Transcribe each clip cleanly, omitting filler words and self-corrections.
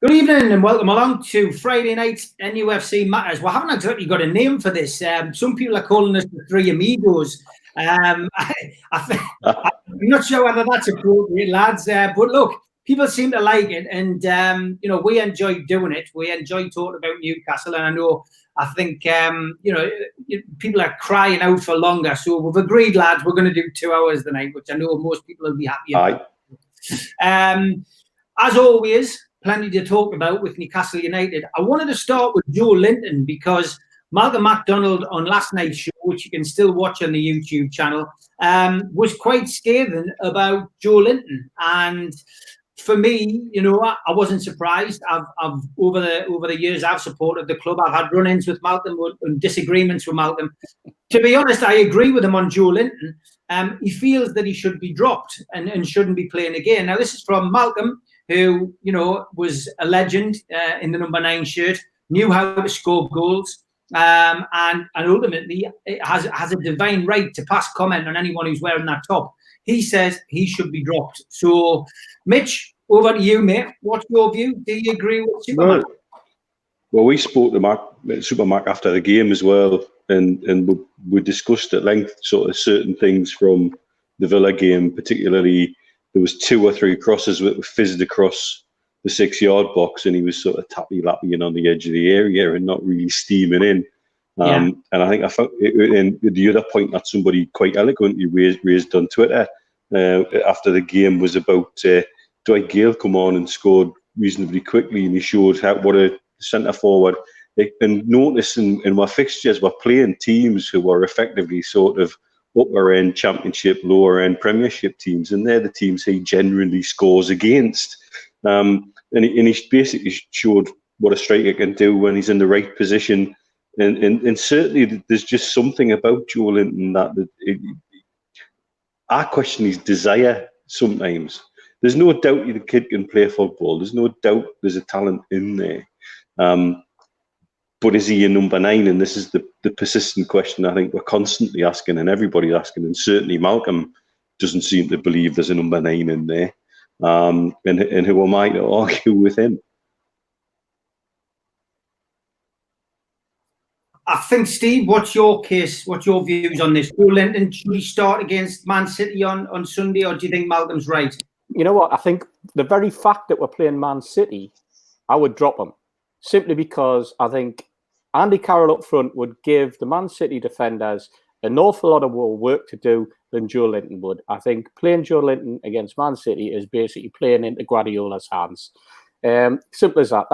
Good evening and welcome along to Friday night's NUFC Matters. We haven't exactly got a name for this. Some people are calling us the Three Amigos. I'm not sure whether that's appropriate, lads. But look, people seem to like it, and we enjoy doing it. We enjoy talking about Newcastle, and I think people are crying out for longer. So we've agreed, lads, we're going to do 2 hours tonight, which I know most people will be happy about. As always, plenty to talk about with Newcastle United. I wanted to start with Joelinton because Malcolm MacDonald on last night's show, which you can still watch on the YouTube channel, was quite scathing about Joelinton. And for me, I wasn't surprised. I've over the years I've supported the club. I've had run-ins with Malcolm and disagreements with Malcolm. To be honest, I agree with him on Joelinton. He feels that he should be dropped and shouldn't be playing again. Now, this is from Malcolm, who, was a legend in the number 9 shirt, knew how to score goals, and ultimately has a divine right to pass comment on anyone who's wearing that top. He says he should be dropped. So, Mitch, over to you, mate. What's your view? Do you agree with Supermac? Well, we spoke to Supermac after the game as well, and we discussed at length sort of certain things from the Villa game, particularly. There was 2 or 3 crosses that were fizzed across the 6-yard box, and he was sort of tappy-lapping on the edge of the area and not really steaming in. And I think I found and the other point that somebody quite eloquently raised on Twitter after the game was about Dwight Gale come on and scored reasonably quickly, and he showed what a centre forward. And notice in my fixtures, we're playing teams who are effectively sort of upper end Championship, lower end Premiership teams, and they're the teams he generally scores against. And he basically showed what a striker can do when he's in the right position. And certainly there's just something about Joelinton that I question his desire sometimes. There's no doubt the kid can play football. There's no doubt there's a talent in there. But is he a number 9? And this is the persistent question I think we're constantly asking and everybody's asking. And certainly Malcolm doesn't seem to believe there's a number 9 in there. And who am I to argue with him? I think, Steve, what's your case? What's your views on this? Joelinton, should he start against Man City on Sunday, or do you think Malcolm's right? You know what? I think the very fact that we're playing Man City, I would drop him. Simply because I think Andy Carroll up front would give the Man City defenders an awful lot of more work to do than Joelinton would. I think playing Joelinton against Man City is basically playing into Guardiola's hands. Simple as that.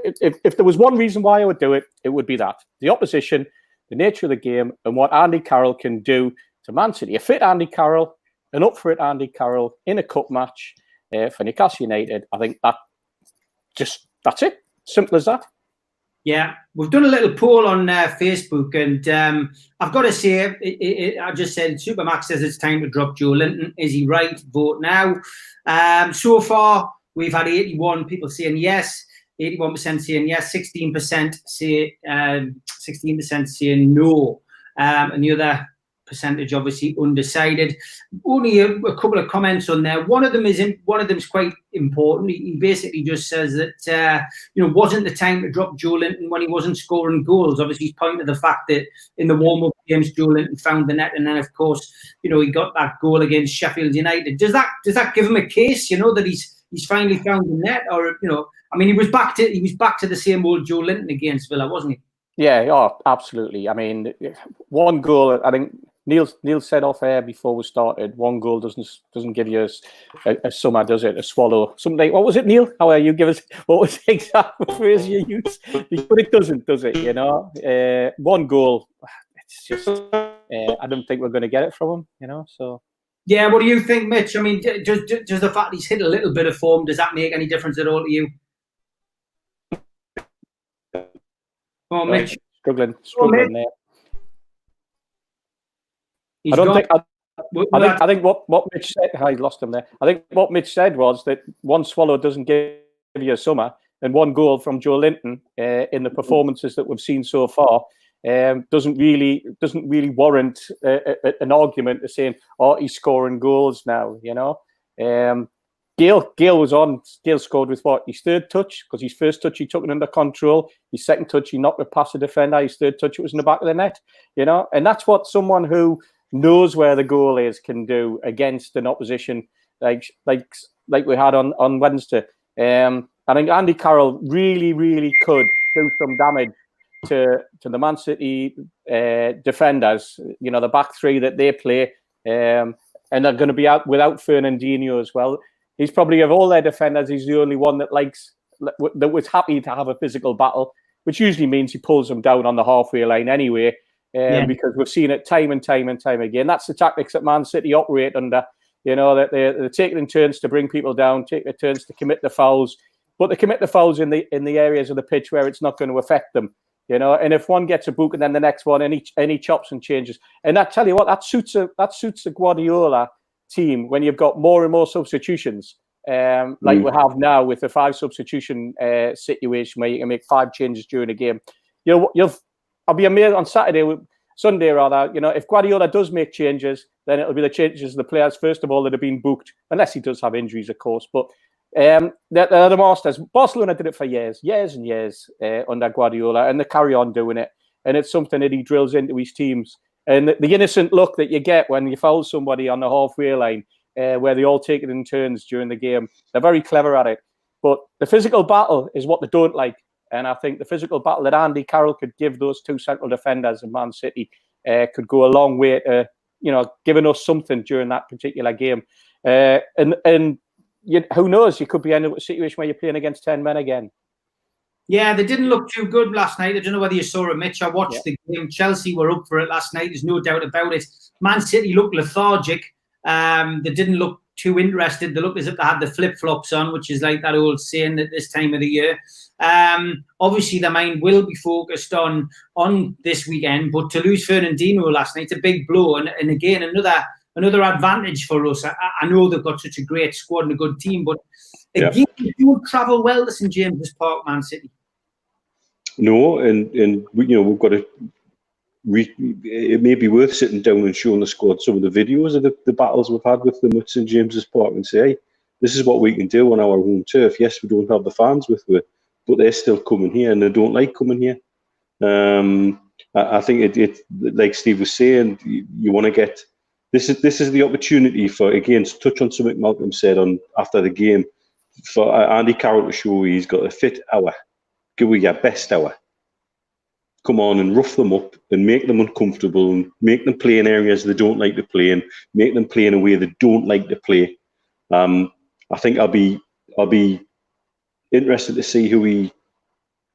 If there was one reason why I would do it, it would be that. The opposition, the nature of the game, and what Andy Carroll can do to Man City. A fit Andy Carroll, an up for it Andy Carroll in a cup match for Newcastle United. I think that's it. Simple as that. Yeah, we've done a little poll on Facebook, and I've got to say, I just said Supermax says it's time to drop Joelinton. Is he right? Vote now. So far, we've had 81 people saying yes, 81% saying yes, 16% say 16% saying no, and the other percentage obviously undecided. Only a couple of comments on there. One of them is quite important. He basically just says that wasn't the time to drop Joelinton when he wasn't scoring goals. Obviously, he's pointing to the fact that in the warm-up games Joelinton found the net, and then of course he got that goal against Sheffield United. Does that give him a case? That he's finally found the net, or he was back to the same old Joelinton against Villa, wasn't he? Yeah, absolutely. I mean, one goal. I think Neil said off air before we started, one goal doesn't give you a summer, does it? A swallow. Something. What was it, Neil? How are you? Give us what was the exact phrase you used? But it doesn't, does it? One goal. It's just. I don't think we're going to get it from him. So. Yeah. What do you think, Mitch? I mean, does the fact he's hit a little bit of form, does that make any difference at all to you? Oh, Mitch. Struggling there. I think what Mitch said. I lost him there. I think what Mitch said was that one swallow doesn't give you a summer, and one goal from Joelinton in the performances that we've seen so far doesn't really warrant an argument to saying, "Oh, he's scoring goals now." Gayle was on. Gayle scored with what? His third touch, because his first touch he took it under control. His second touch he knocked it past the defender. His third touch it was in the back of the net. And that's what someone who knows where the goal is can do against an opposition like we had on Wednesday. I think Andy Carroll really could do some damage to the Man City defenders. The back three that they play, and they're going to be out without Fernandinho as well. He's probably, of all their defenders, he's the only one that was happy to have a physical battle, which usually means he pulls them down on the halfway line anyway. Because we've seen it time and time again. That's the tactics that Man City operate under. That they're taking in turns to bring people down, take their turns to commit the fouls, but they commit the fouls in the areas of the pitch where it's not going to affect them. And if one gets a book and then the next one, any chops and changes, and I tell you what, that suits a Guardiola team when you've got more and more substitutions, like we have now with the 5 substitution situation where you can make 5 changes during a game. I'll be amazed on Sunday rather. If Guardiola does make changes, then it'll be the changes of the players first of all that have been booked, unless he does have injuries, of course. But they're the masters. Barcelona did it for years and years under Guardiola, and they carry on doing it. And it's something that he drills into his teams. And the innocent look that you get when you foul somebody on the halfway line, where they all take it in turns during the game, they're very clever at it. But the physical battle is what they don't like. And I think the physical battle that Andy Carroll could give those 2 central defenders in Man City could go a long way to, giving us something during that particular game. And who knows? You could be in a situation where you're playing against 10 men again. Yeah, they didn't look too good last night. I don't know whether you saw it, Mitch. I watched the game. Chelsea were up for it last night. There's no doubt about it. Man City looked lethargic. They didn't look too interested. They looked as if they had the flip-flops on, which is like that old saying at this time of the year. Obviously, their mind will be focused on this weekend, but to lose Fernandinho last night, it's a big blow. And again, another advantage for us. I know they've got such a great squad and a good team, but again, you don't travel well to St James's Park, Man City. No, and we've got to. It may be worth sitting down and showing the squad some of the videos of the battles we've had with them at St James's Park and say, hey, this is what we can do on our home turf. Yes, we don't have the fans with us, but they're still coming here and they don't like coming here. I think it like Steve was saying, you want to get this is the opportunity for, again, to touch on something Malcolm said after the game, for Andy Carroll to show he's got a fit hour. Give me your best hour. Come on and rough them up and make them uncomfortable and make them play in areas they don't like to play in, make them play in a way they don't like to play. I think I'll be interested to see who he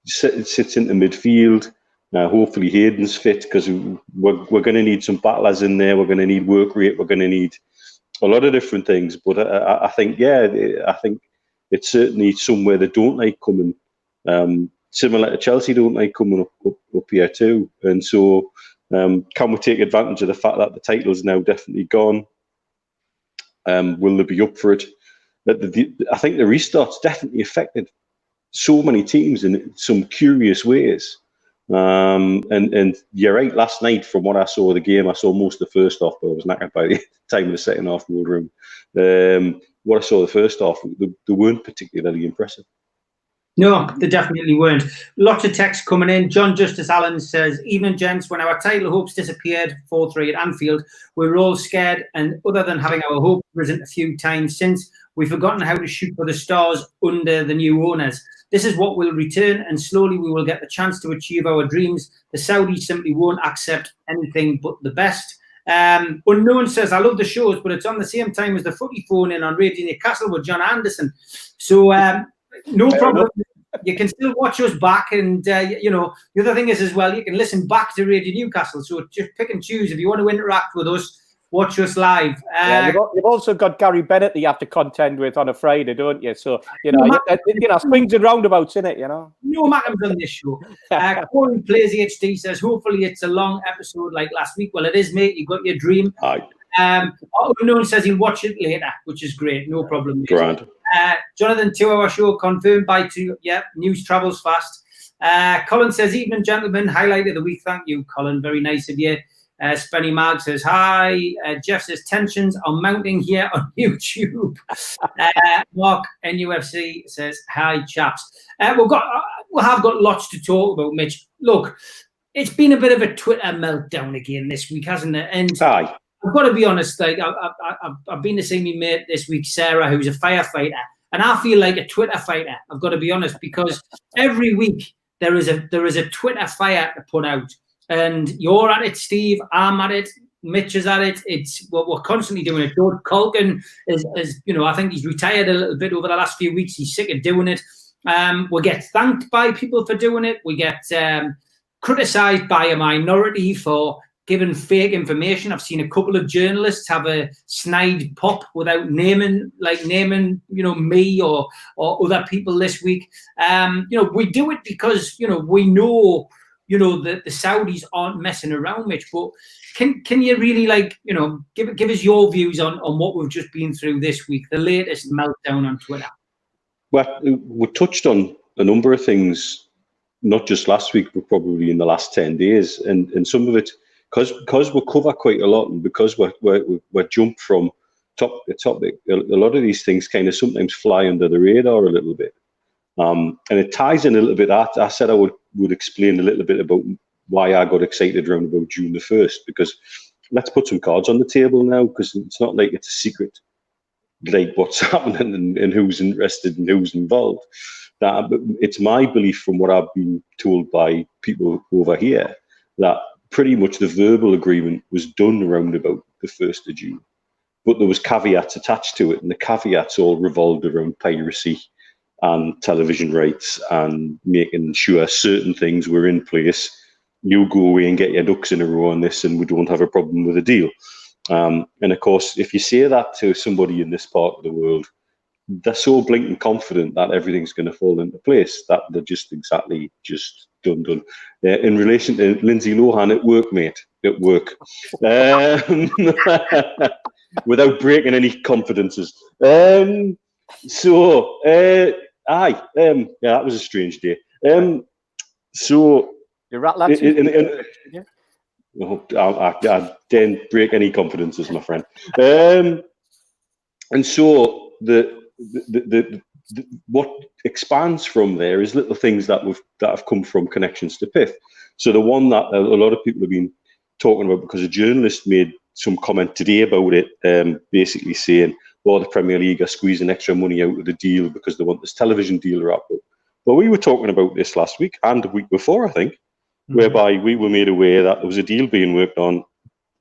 sits into midfield. Hopefully Hayden's fit, because we're going to need some battlers in there. We're going to need work rate. We're going to need a lot of different things. But I think it's certainly somewhere they don't like coming. Similar to Chelsea don't like coming up here too. And so can we take advantage of the fact that the title's now definitely gone? Will they be up for it? I think the restart's definitely affected so many teams in some curious ways. And you're right, last night, from what I saw of the game, I saw most of the first half, but I was knackered by the time of the second half in the room. What I saw the first half, they weren't particularly impressive. No, they definitely weren't. Lots of texts coming in. John Justice Allen says, evening, gents. When our title hopes disappeared 4-3 at Anfield, we were all scared, and other than having our hope risen a few times since, we've forgotten how to shoot for the stars under the new owners. This is what will return, and slowly we will get the chance to achieve our dreams. The Saudis simply won't accept anything but the best. Unknown says, I love the shows, but it's on the same time as the footy phone in on Radio Newcastle with John Anderson. So no problem. You can still watch us back, and the other thing is as well, you can listen back to Radio Newcastle. So just pick and choose. If you want to interact with us, watch us live. You've also got Gary Bennett that you have to contend with on a Friday, don't you? So swings and roundabouts, innit? No Mackham's on this show. Corey Plays HD says, hopefully it's a long episode like last week. Well, it is, mate. You got your dream. Unknown says he'll watch it later, which is great. No problem. Grand. Jonathan, 2-hour show confirmed by 2. Yeah, news travels fast. Colin says, evening, gentlemen. Highlight of the week. Thank you, Colin. Very nice of you. Spenny Mag says hi. Jeff says tensions are mounting here on YouTube. Mark NUFC says hi, chaps. We have got lots to talk about, Mitch. Look, it's been a bit of a Twitter meltdown again this week, hasn't it? And Aye. I've got to be honest. Like I've been to see my mate this week, Sarah, who's a firefighter, and I feel like a Twitter fighter. I've got to be honest, because every week there is a Twitter fire to put out. And you're at it, Steve. I'm at it. Mitch is at it. It's we're constantly doing it. George Culkin is I think he's retired a little bit over the last few weeks. He's sick of doing it. We get thanked by people for doing it. We get criticised by a minority for giving fake information. I've seen a couple of journalists have a snide pop without naming me or other people this week. We do it because we know. The Saudis aren't messing around, Mitch. But can you really give us your views on what we've just been through this week, the latest meltdown on Twitter? Well, we touched on a number of things, not just last week, but probably in the last 10 days, and some of it because we cover quite a lot, and because we're jumped from topic to topic. A lot of these things kind of sometimes fly under the radar a little bit. And it ties in a little bit. I said I would explain a little bit about why I got excited around about June the 1st, because let's put some cards on the table now, because it's not like it's a secret, like what's happening and who's interested and who's involved. That it's my belief, from what I've been told by people over here, that pretty much the verbal agreement was done around about the 1st of June. But there was caveats attached to it, and the caveats all revolved around piracy and television rights and making sure certain things were in place. You go away and get your ducks in a row on this, and we don't have a problem with a deal. And of course, if you say that to somebody in this part of the world, they're so blatant confident that everything's going to fall into place that they're just done. In relation to Lindsay Lohan, at work, mate, at work. Without breaking any confidences. Aye, that was a strange day. So you're right, lads. I didn't break any confidences, my friend. And so the what expands from there is little things that have come from connections to PIF. So the one that a lot of people have been talking about, because a journalist made some comment today about it, basically saying, well, the Premier League are squeezing extra money out of the deal because they want this television deal wrapped up. But we were talking about this last week and the week before, I think, whereby we were made aware that there was a deal being worked on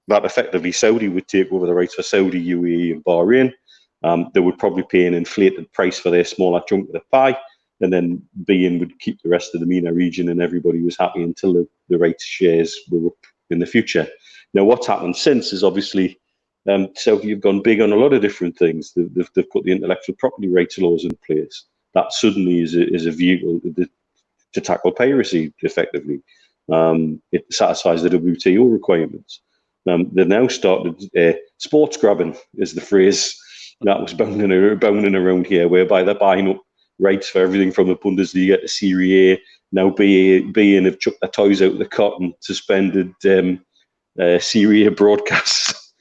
that effectively Saudi would take over the rights for Saudi, UAE and Bahrain. They would probably pay an inflated price for their smaller chunk of the pie, and then beIN would keep the rest of the MENA region, and everybody was happy until the rights shares were up in the future. Now, what's happened since is obviously Saudi have gone big on a lot of different things. They've put the intellectual property rights laws in place. That suddenly is a vehicle to tackle piracy effectively. It satisfies the WTO requirements. They've now started sports grabbing, is the phrase that was bounding around here, whereby they're buying up rights for everything from the Bundesliga to Serie A. Now beIN have chucked their toys out of the cot and suspended Serie A broadcasts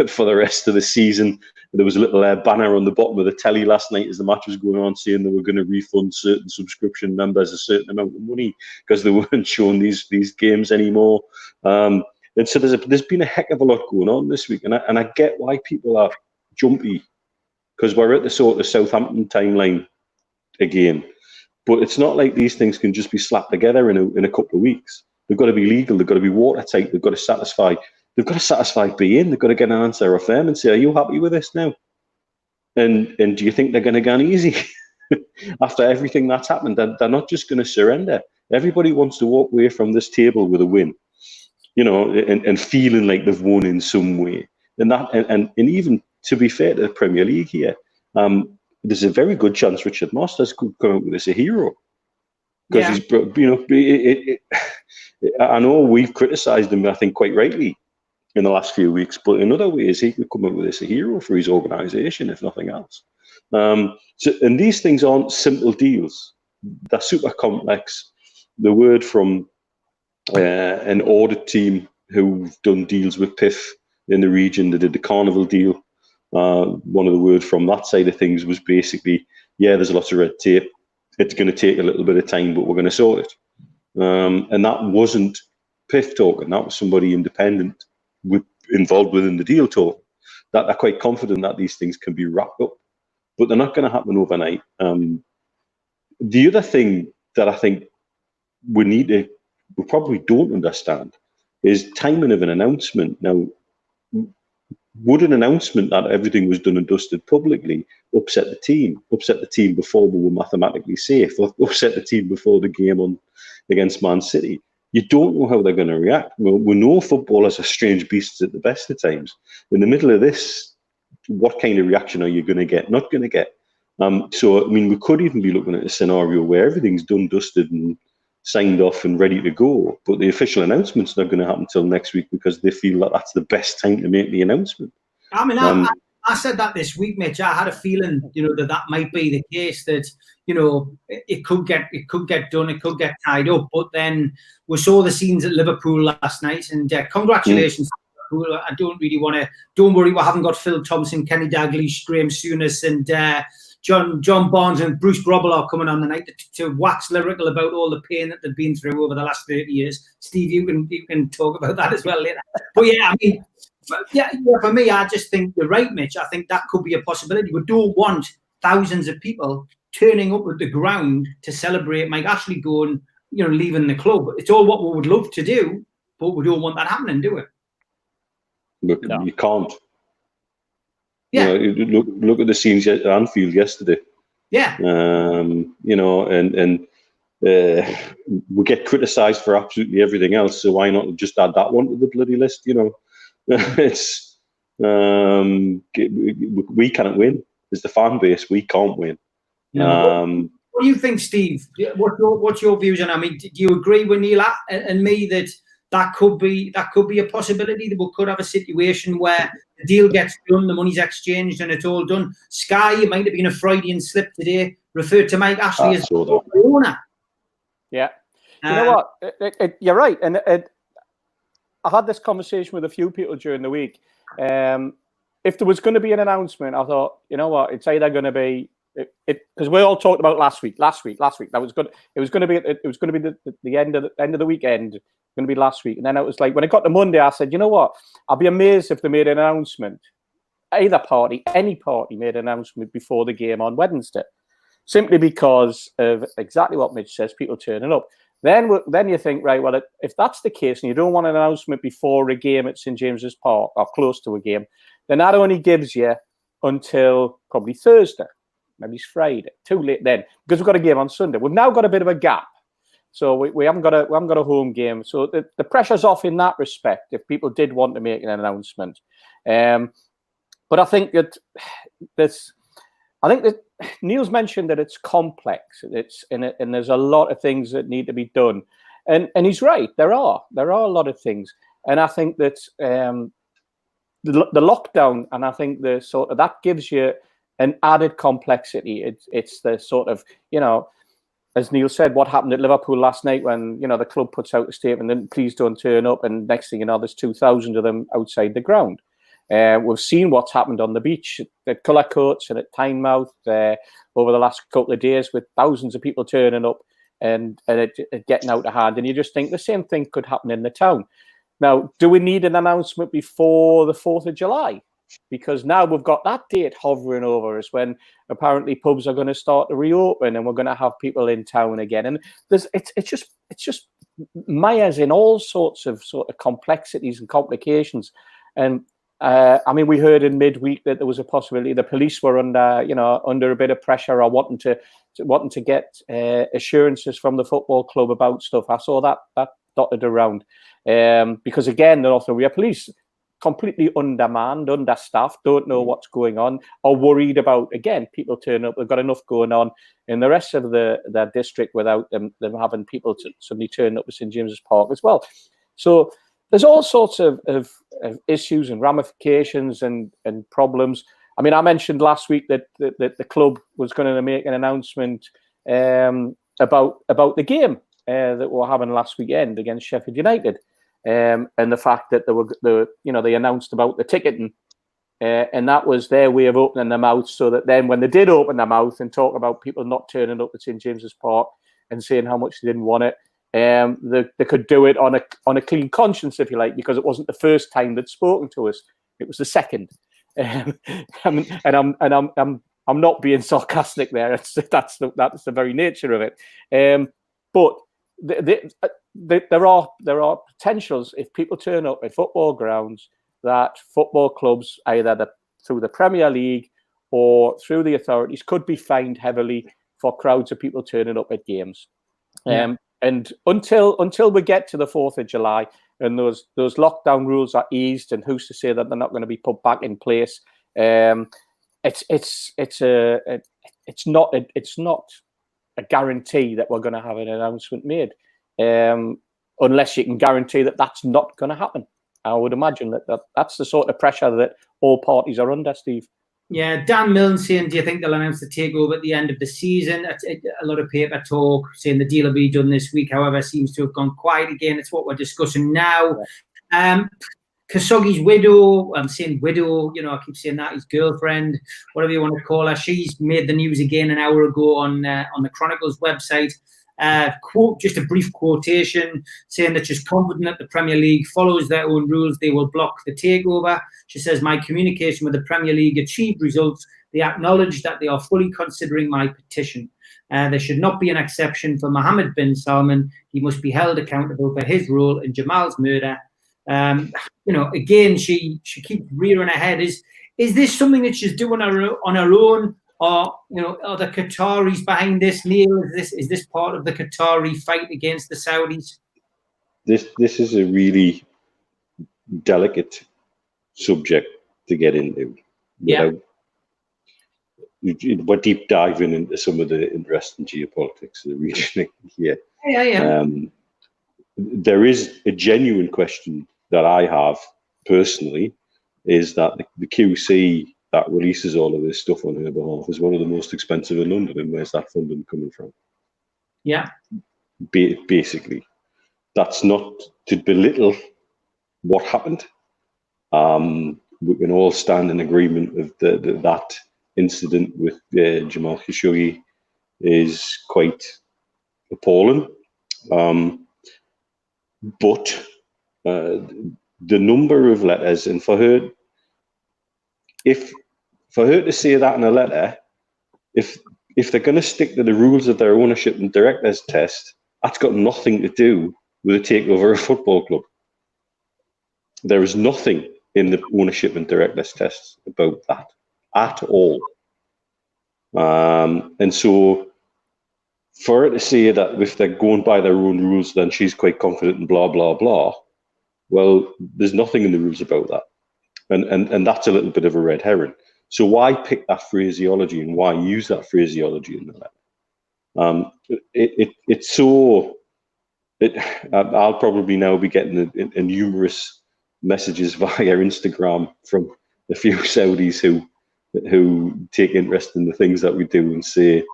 for the rest of the season. There was a little banner on the bottom of the telly last night as the match was going on, saying they were going to refund certain subscription members a certain amount of money because they weren't showing these games anymore. And so there's been a heck of a lot going on this week, and I get why people are jumpy, because we're at the sort of Southampton timeline again. But it's not like these things can just be slapped together in a couple of weeks. They've got to be legal. They've got to be watertight. They've got to satisfy beIN. They've got to get an answer off them and say, are you happy with this now? And do you think they're going to go easy? After everything that's happened, they're not just going to surrender. Everybody wants to walk away from this table with a win, and feeling like they've won in some way. And even to be fair to the Premier League here, there's a very good chance Richard Masters could come out with this a hero. Because I know we've criticised him, I think, quite rightly in the last few weeks, but in other ways, he could come out with this a hero for his organisation, if nothing else. And these things aren't simple deals. They're super complex. The word from an audit team who've done deals with PIF in the region. They did the Carnival deal. One of the words from that side of things was basically, yeah, there's lots of red tape. It's going to take a little bit of time, but we're going to sort it. And that wasn't PIF talking. That was somebody independent involved within the deal talk. That they're quite confident that these things can be wrapped up, but they're not going to happen overnight. The other thing that I think we probably don't understand is timing of an announcement. Now, would an announcement that everything was done and dusted publicly upset the team before we were mathematically safe, or upset the team before the game against Man City? You don't know how they're going to react. We know footballers are strange beasts at the best of times. In the middle of this, what kind of reaction are you going to get? Not going to get. So, I mean, we could even be looking at a scenario where everything's done, dusted, and signed off and ready to go, but the official announcement's not going to happen until next week because they feel that that's the best time to make the announcement. I mean, I said that this week, Mitch. I had a feeling, that might be the case, that, it could get done, it could get tied up. But then we saw the scenes at Liverpool last night, and congratulations. I don't worry, we haven't got Phil Thompson, Kenny Dalglish, Graham Souness, and John Barnes and Bruce Grobbel are coming on the night to wax lyrical about all the pain that they've been through over the last 30 years. Steve, you can talk about that as well later. But yeah, I mean, for me, I just think you're right, Mitch. I think that could be a possibility. We don't want thousands of people turning up at the ground to celebrate Mike Ashley going, leaving the club. It's all what we would love to do, but we don't want that happening, do we? Look, no. You can't. Yeah. Look at the scenes at Anfield yesterday. Yeah. We get criticised for absolutely everything else, so why not just add that one to the bloody list? It's we can't win. As the fan base, we can't win. What do you think, Steve? What's your views on? I mean, do you agree with Neil and me that could be a possibility, that we could have a situation where the deal gets done, the money's exchanged, and it's all done? Sky, it might have been a Freudian slip today, referred to Mike Ashley as the owner. Yeah. You know what? You're right. And I had this conversation with a few people during the week. If there was going to be an announcement, I thought, you know what, it's either going to be because we all talked about last week. That was good. It was going to be the end of the weekend. Going to be last week, and then it was like when it got to Monday, I said, you know what, I'll be amazed if they made an announcement. Any party made an announcement before the game on Wednesday, simply because of exactly what Mitch says, people turning up. Then you think, right, well, if that's the case and you don't want an announcement before a game at St James's Park or close to a game, then that only gives you until probably Thursday, maybe it's Friday. Too late then, because we've got a game on Sunday. We've now got a bit of a gap. So we haven't got a home game. So the pressure's off in that respect, if people did want to make an announcement. But I think that Neil's mentioned that it's complex. And there's a lot of things that need to be done. And he's right. There are a lot of things. And I think that the lockdown, and I think the sort of that gives you an added complexity. It's the sort of, as Neil said, what happened at Liverpool last night when, the club puts out a statement and please don't turn up, and next thing you know, there's 2,000 of them outside the ground. We've seen what's happened on the beach at Cullercoats and at Tynemouth over the last couple of days, with thousands of people turning up and it getting out of hand. And you just think the same thing could happen in the town. Now, do we need an announcement before the 4th of July? Because now we've got that date hovering over us, when apparently pubs are going to start to reopen and we're going to have people in town again. And it's just Myers in all sorts of complexities and complications. And I mean, we heard in midweek that there was a possibility the police were under a bit of pressure, or wanting to get assurances from the football club about stuff. I saw that dotted around because again, the Northumbria police, completely undermanned, understaffed, don't know what's going on, are worried about, again, people turning up. They've got enough going on in the rest of their district without them having people to suddenly turn up at St James's Park as well. So there's all sorts of issues and ramifications and problems. I mean, I mentioned last week that the club was going to make an announcement about the game that we were having last weekend against Sheffield United. and the fact that they announced about the ticketing, and that was their way of opening their mouth, so that then when they did open their mouth and talk about people not turning up at St James's Park and saying how much they didn't want it, they could do it on a clean conscience, if you like, because it wasn't the first time they'd spoken to us; it was the second. And I'm not being sarcastic there. That's the very nature of it. But there are potentials if people turn up at football grounds that football clubs, either through the Premier League or through the authorities, could be fined heavily for crowds of people turning up at games. Yeah. And until we get to the 4th of July and those lockdown rules are eased, and who's to say that they're not going to be put back in place? It's not a guarantee that we're going to have an announcement made, unless you can guarantee that that's not going to happen. I would imagine that's the sort of pressure that all parties are under, Steve. Yeah, Dan Milne saying, do you think they'll announce the takeover at the end of the season? A lot of paper talk saying the deal will be done this week. However, seems to have gone quiet again. It's what we're discussing now. Khashoggi's widow, I'm saying widow, I keep saying that, his girlfriend, whatever you want to call her, she's made the news again an hour ago on the Chronicles website. Quote, just a brief quotation saying that she's confident that the Premier League follows their own rules, they will block the takeover. She says, my communication with the Premier League achieved results. They acknowledge that they are fully considering my petition. There should not be an exception for Mohammed bin Salman. He must be held accountable for his role in Jamal's murder. Again, she keeps rearing her head. Is this something that she's doing on her own? Or, are the Qataris behind this, Neil? Is this part of the Qatari fight against the Saudis? This is a really delicate subject to get into. Yeah. We're deep diving into some of the interesting geopolitics of the region here. Yeah. There is a genuine question that I have personally, is that the QC that releases all of this stuff on her behalf is one of the most expensive in London, and where's that funding coming from? Yeah. Basically, that's not to belittle what happened. We can all stand in agreement with that incident with Jamal Khashoggi is quite appalling. But the number of letters, and for her to say that in a letter, if they're going to stick to the rules of their ownership and directors test, that's got nothing to do with a takeover of a football club. There is nothing in the ownership and directors tests about that at all. And so for her to say that if they're going by their own rules, then she's quite confident and blah, blah, blah, well, there's nothing in the rules about that. And that's a little bit of a red herring. So why pick that phraseology and why use that phraseology in the letter? I'll probably now be getting a numerous messages via Instagram from a few Saudis who take interest in the things that we do and say,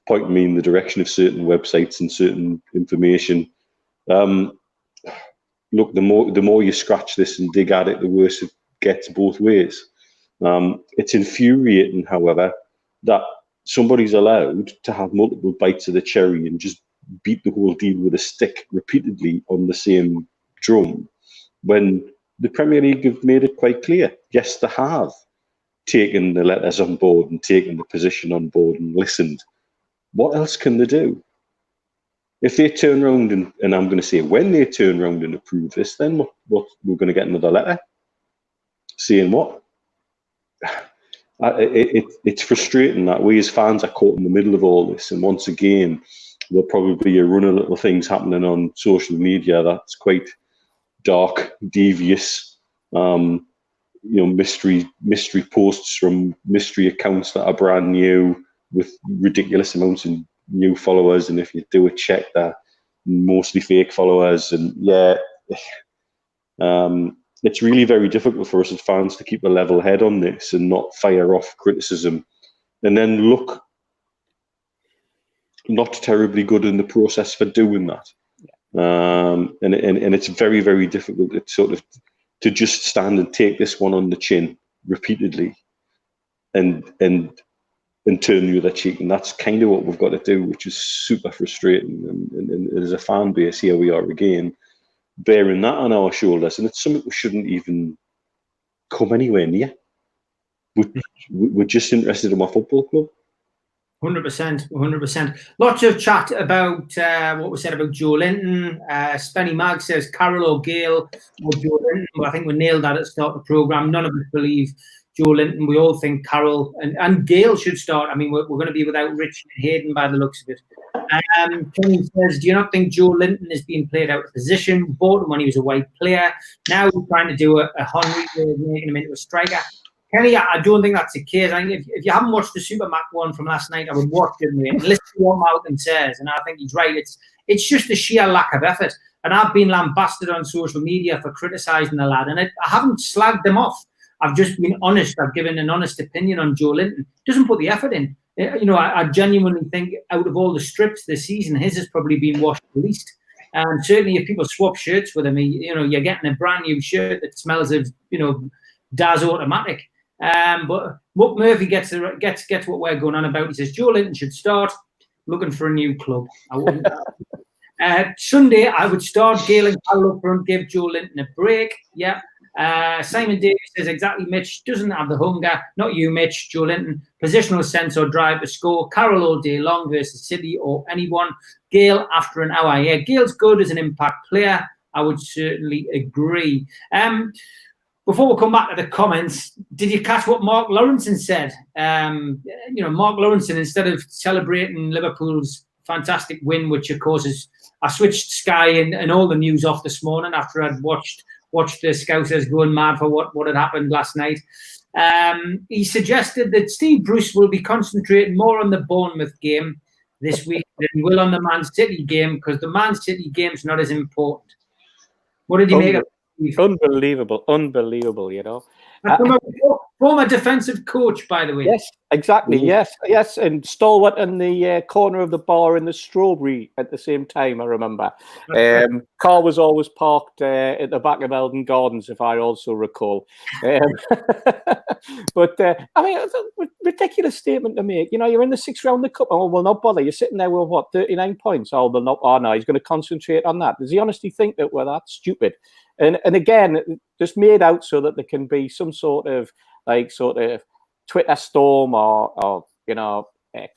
point me in the direction of certain websites and certain information. Look, the more you scratch this and dig at it, the worse it gets both ways. It's infuriating, however, that somebody's allowed to have multiple bites of the cherry and just beat the whole deal with a stick repeatedly on the same drum, when the Premier League have made it quite clear, yes, they have taken the letters on board and taken the position on board and listened. What else can they do? If they turn around and I'm going to say when they turn around and approve this, then what we're going to get another letter saying what? It's frustrating that we as fans are caught in the middle of all this, and once again there'll probably be a run of little things happening on social media that's quite dark, devious, mystery posts from mystery accounts that are brand new with ridiculous amounts of new followers, and if you do a check, they're mostly fake followers. And it's really very difficult for us as fans to keep a level head on this and not fire off criticism and then look not terribly good in the process for doing that. and it's very, very difficult to just stand and take this one on the chin repeatedly and turn the other cheek. And that's kind of what we've got to do, which is super frustrating. And as a fan base, here we are again, bearing that on our shoulders. And it's something we shouldn't even come anywhere near. We're just interested in my football club. 100%. Lots of chat about what was said about Joelinton. Spenny Mag says Carroll or Gale or Joelinton. Well, I think we nailed that at the start of the programme. None of us believe Joelinton. We all think Carroll and Gale should start. I mean, we're going to be without Rich and Hayden by the looks of it. Kenny says, do you not think Joelinton is being played out of position? Bought him when he was a white player. Now we're trying to do a Henry, making him into a striker. Kenny, I don't think that's the case. I think if you haven't watched the Super Mac one from last night, I would watch it and listen to what Malcolm says. And I think he's right. It's just a sheer lack of effort. And I've been lambasted on social media for criticising the lad. And I haven't slagged them off. I've just been honest. I've given an honest opinion on Joelinton. Doesn't put the effort in. You know, I genuinely think out of all the strips this season, his has probably been washed the least. And certainly if people swap shirts with him, you're getting a brand new shirt that smells of, Daz Automatic. But Muck Murphy gets what we're going on about. He says Joelinton should start looking for a new club. I wouldn't. Sunday, I would start Gale and Carroll up front, give Joelinton a break. Yeah. Simon Davis says exactly. Mitch doesn't have the hunger. Not you, Mitch. Joelinton, positional sense or drive to score. Carroll all day long versus City or anyone. Gale after an hour. Yeah, Gale's good as an impact player. I would certainly agree. Before we come back to the comments, did you catch what Mark Lawrenson said? Mark Lawrenson, instead of celebrating Liverpool's fantastic win, which of course is, I switched Sky and all the news off this morning after I'd watched the Scousers going mad for what had happened last night. He suggested that Steve Bruce will be concentrating more on the Bournemouth game this week than he will on the Man City game, because the Man City game's not as important. What did you make of it? Unbelievable, From a former defensive coach, by the way. Yes, exactly. Ooh. Yes, and stalwart in the corner of the bar in the Strawberry at the same time, I remember. Car was always parked at the back of Eldon Gardens, if I also recall. But, I mean, it's a ridiculous statement to make. You're in the 6th round of the cup. Oh, well, not bother. You're sitting there with, 39 points? Oh, no, he's going to concentrate on that. Does he honestly think that we're that stupid? And again, just made out so that there can be some sort of Twitter storm or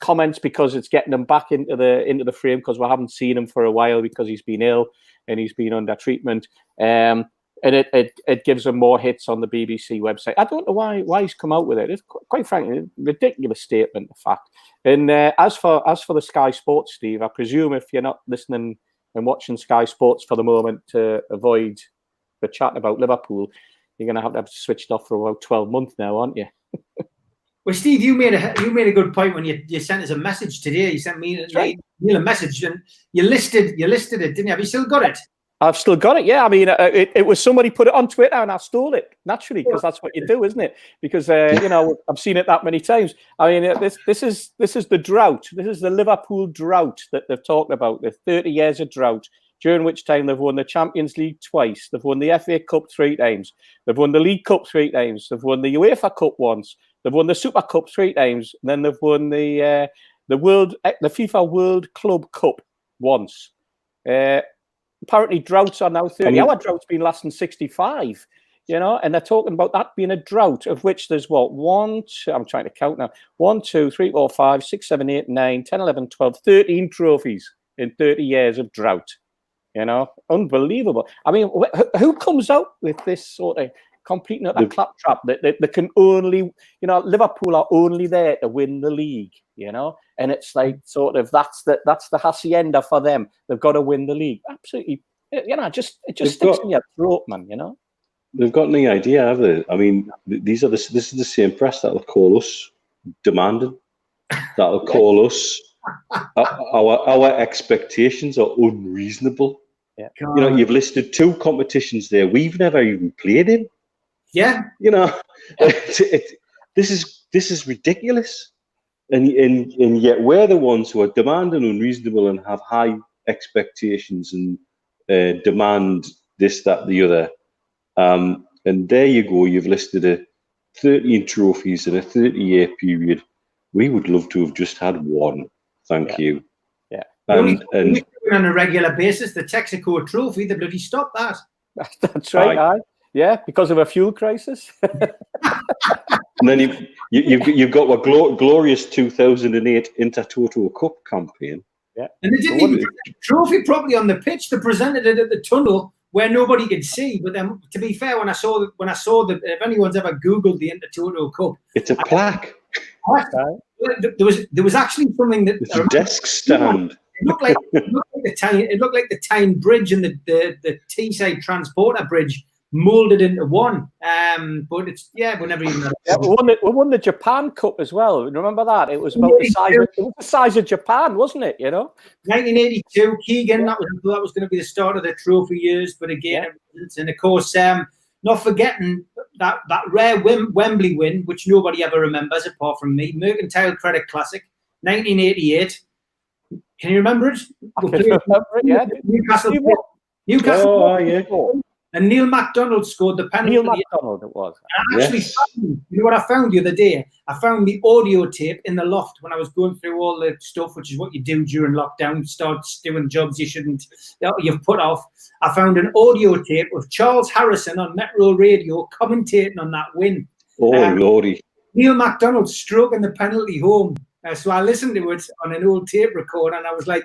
comments because it's getting him back into the frame because we haven't seen him for a while because he's been ill and he's been under treatment. And it gives him more hits on the BBC website. I don't know why he's come out with it. It's quite frankly a ridiculous statement, in fact. And as for the Sky Sports, Steve, I presume if you're not listening and watching Sky Sports for the moment to avoid the chat about Liverpool, you're going to have switched off for about 12 months now, aren't you? Well, Steve, you made a good point when you sent us a message today. You sent me a message and you listed it, didn't you? Have you still got it? I've still got it, yeah. I mean, it was somebody put it on Twitter and I stole it, naturally, because that's what you do, isn't it? Because, I've seen it that many times. I mean, this is the drought. This is the Liverpool drought that they've talked about, the 30 years of drought, during which time they've won the Champions League twice. They've won the FA Cup 3 times. They've won the League Cup 3 times. They've won the UEFA Cup once. They've won the Super Cup 3 times. And then they've won the FIFA World Club Cup once. Apparently droughts are now 30. Our drought's been lasting 65, and they're talking about that being a drought, of which there's I'm trying to count now. 1, 2, 3, 4, 5, 6, 7, 8, 9, 10, 11, 12, 13 trophies in 30 years of drought. Unbelievable. I mean, who comes out with this sort of completing a claptrap that can only, Liverpool are only there to win the league, and it's like sort of that's the hacienda for them. They've got to win the league. Absolutely, it just sticks in your throat, man. They've got no idea, have they? I mean, this is the same press that'll call us demanding. That'll call us. Our expectations are unreasonable. Yeah. You've listed 2 competitions there we've never even played in. Yeah. This is ridiculous, and yet we're the ones who are demanding, unreasonable, and have high expectations and demand this, that, the other. And there you go. You've listed 13 trophies in a 30-year period. We would love to have just had one. Thank you. Yeah. And on a regular basis, the Texaco Trophy, they bloody stopped that. That's right. Aye. Yeah, because of a fuel crisis. And then you've got a glorious 2008 Intertoto Cup campaign. Yeah, and they didn't even put the trophy properly on the pitch. They presented it at the tunnel where nobody could see. But then, to be fair, when I saw the, if anyone's ever Googled the Intertoto Cup, it's a plaque. There was actually something that it's a desk stand. It looked like the Tyne Bridge and the Teesside Transporter Bridge molded into one. But it's we never even. We won the Japan Cup as well. Remember that? It was about the size of Japan, wasn't it? 1982, Keegan. That was going to be the start of the trophy years, but again, and of course, not forgetting that rare Wembley win, which nobody ever remembers apart from me. Mercantile Credit Classic, 1988. Can you remember it? I can remember it, yeah. Newcastle. Oh, yeah. And Neil MacDonald scored the penalty. Neil MacDonald, it was. And I actually found, you know what I found the other day? I found the audio tape in the loft when I was going through all the stuff, which is what you do during lockdown, start doing jobs you've put off. I found an audio tape of Charles Harrison on Metro Radio commentating on that win. Oh, Lordy. Neil MacDonald stroking the penalty home. So I listened to it on an old tape recorder, and I was like,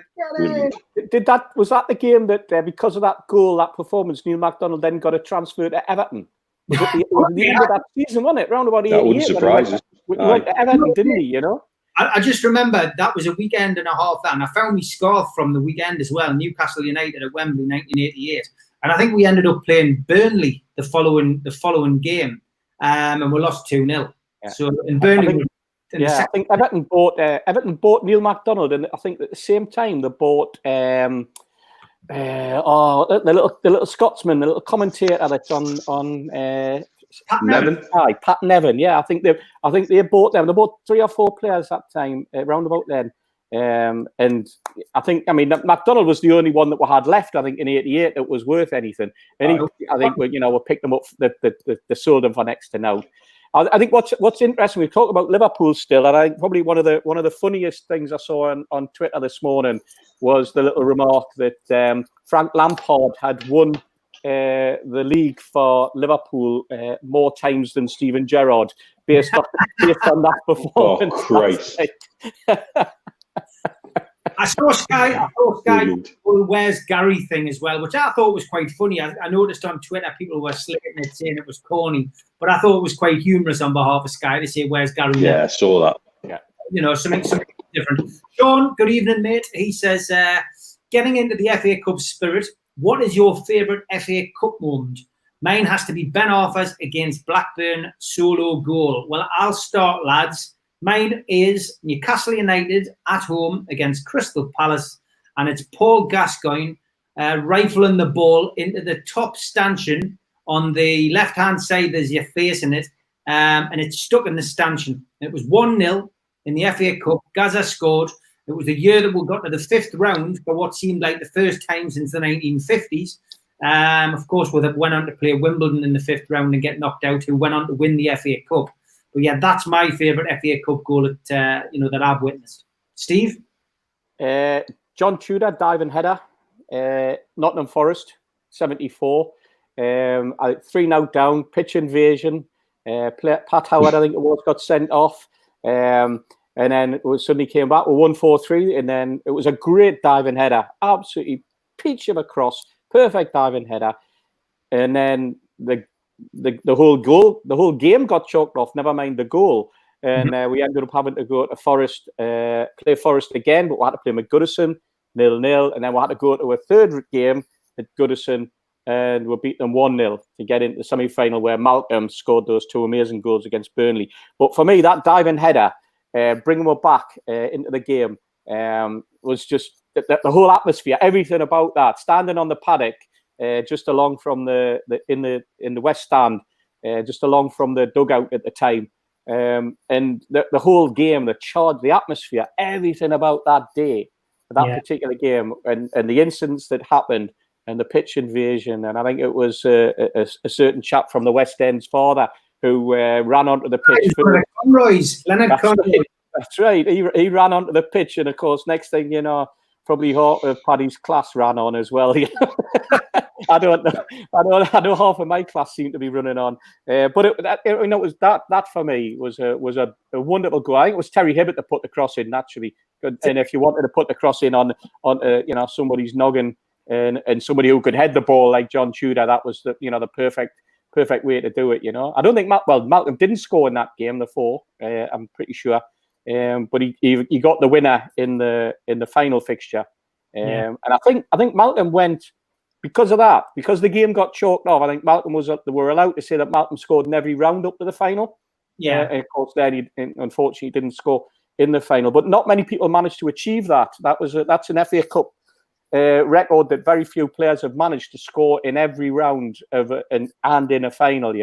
was that the game that because of that goal, that performance, Neil MacDonald then got a transfer to Everton? Was it the end of that season, wasn't it? Round about 88. That wouldn't surprise us. He went to Everton, didn't he? I just remember that was a weekend and a half, and I found my scarf from the weekend as well. Newcastle United at Wembley, 1988, and I think we ended up playing Burnley the following game, and we lost 2-0. Yeah. So in Burnley. I think Everton bought Neil MacDonald, and I think at the same time they bought the little Scotsman, the little commentator that's on Pat Nevin. Aye, Pat Nevin. Yeah, I think they bought them. They bought 3 or 4 players that time, round about then. And MacDonald was the only one that we had left. I think in '88 that was worth anything. And I think we picked them up. They sold them for next to now. I think what's interesting, we talk about Liverpool still, and I think probably one of the funniest things I saw on Twitter this morning was the little remark that Frank Lampard had won the league for Liverpool more times than Steven Gerrard, based on that performance. Oh, Christ. I saw Sky Where's Gary thing as well, which I thought was quite funny. I noticed on Twitter people were slating it, saying it was corny, but I thought it was quite humorous on behalf of Sky to say Where's Gary. Yeah, I saw that. Yeah, something different. Sean, good evening, mate. He says, getting into the FA Cup spirit, what is your favourite FA Cup moment? Mine has to be Ben Arthur's against Blackburn solo goal. Well, I'll start, lads. Mine is Newcastle United at home against Crystal Palace, and it's Paul Gascoigne rifling the ball into the top stanchion on the left-hand side. There's your face in it, and it's stuck in the stanchion. It was 1-0 in the FA Cup. Gaza scored. It was the year that we got to the 5th round for what seemed like the first time since the 1950s. Of course, we went on to play Wimbledon in the 5th round and get knocked out, who went on to win the FA Cup. But yeah, that's my favourite FA Cup goal that I've witnessed. Steve? John Tudor, diving header, Nottingham Forest, 74. 3-0 down, pitch invasion. Pat Howard, I think it was, got sent off. And then it suddenly came back with 1-4-3. And then it was a great diving header. Absolutely peach of a cross. Perfect diving header. And then the whole game got chalked off, never mind the goal. And we ended up having to go to Forest, play Forest again, but we had to play McGoodison, 0-0. And then we had to go to a third game at Goodison, and we beat them 1-0 to get into the semi-final, where Malcolm scored those 2 amazing goals against Burnley. But for me, that diving header, bringing us back into the game, was just the whole atmosphere, everything about that, standing on the paddock, just along from in the West Stand, just along from the dugout at the time, and the whole game, the charge, the atmosphere, everything about that day, that particular game, and the incidents that happened, and the pitch invasion. And I think it was a certain chap from the West End's father who ran onto the pitch. Leonard Conroy. That's right. He ran onto the pitch, and of course, next thing you know, probably half of Paddy's class ran on as well. I don't know. I know half of my class seemed to be running on. But it was that for me was a wonderful goal. I think it was Terry Hibbert to put the cross in naturally. And if you wanted to put the cross in on somebody's noggin and somebody who could head the ball like John Tudor, that was the perfect way to do it. I don't think Malcolm didn't score in that game, the 4. I'm pretty sure. But he got the winner in the final fixture, and I think Malcolm went because of that, because the game got chalked off. I think Malcolm they were allowed to say that Malcolm scored in every round up to the final. And of course, then he unfortunately didn't score in the final. But not many people managed to achieve that. That's an FA Cup record that very few players have managed to score in every round and in a final.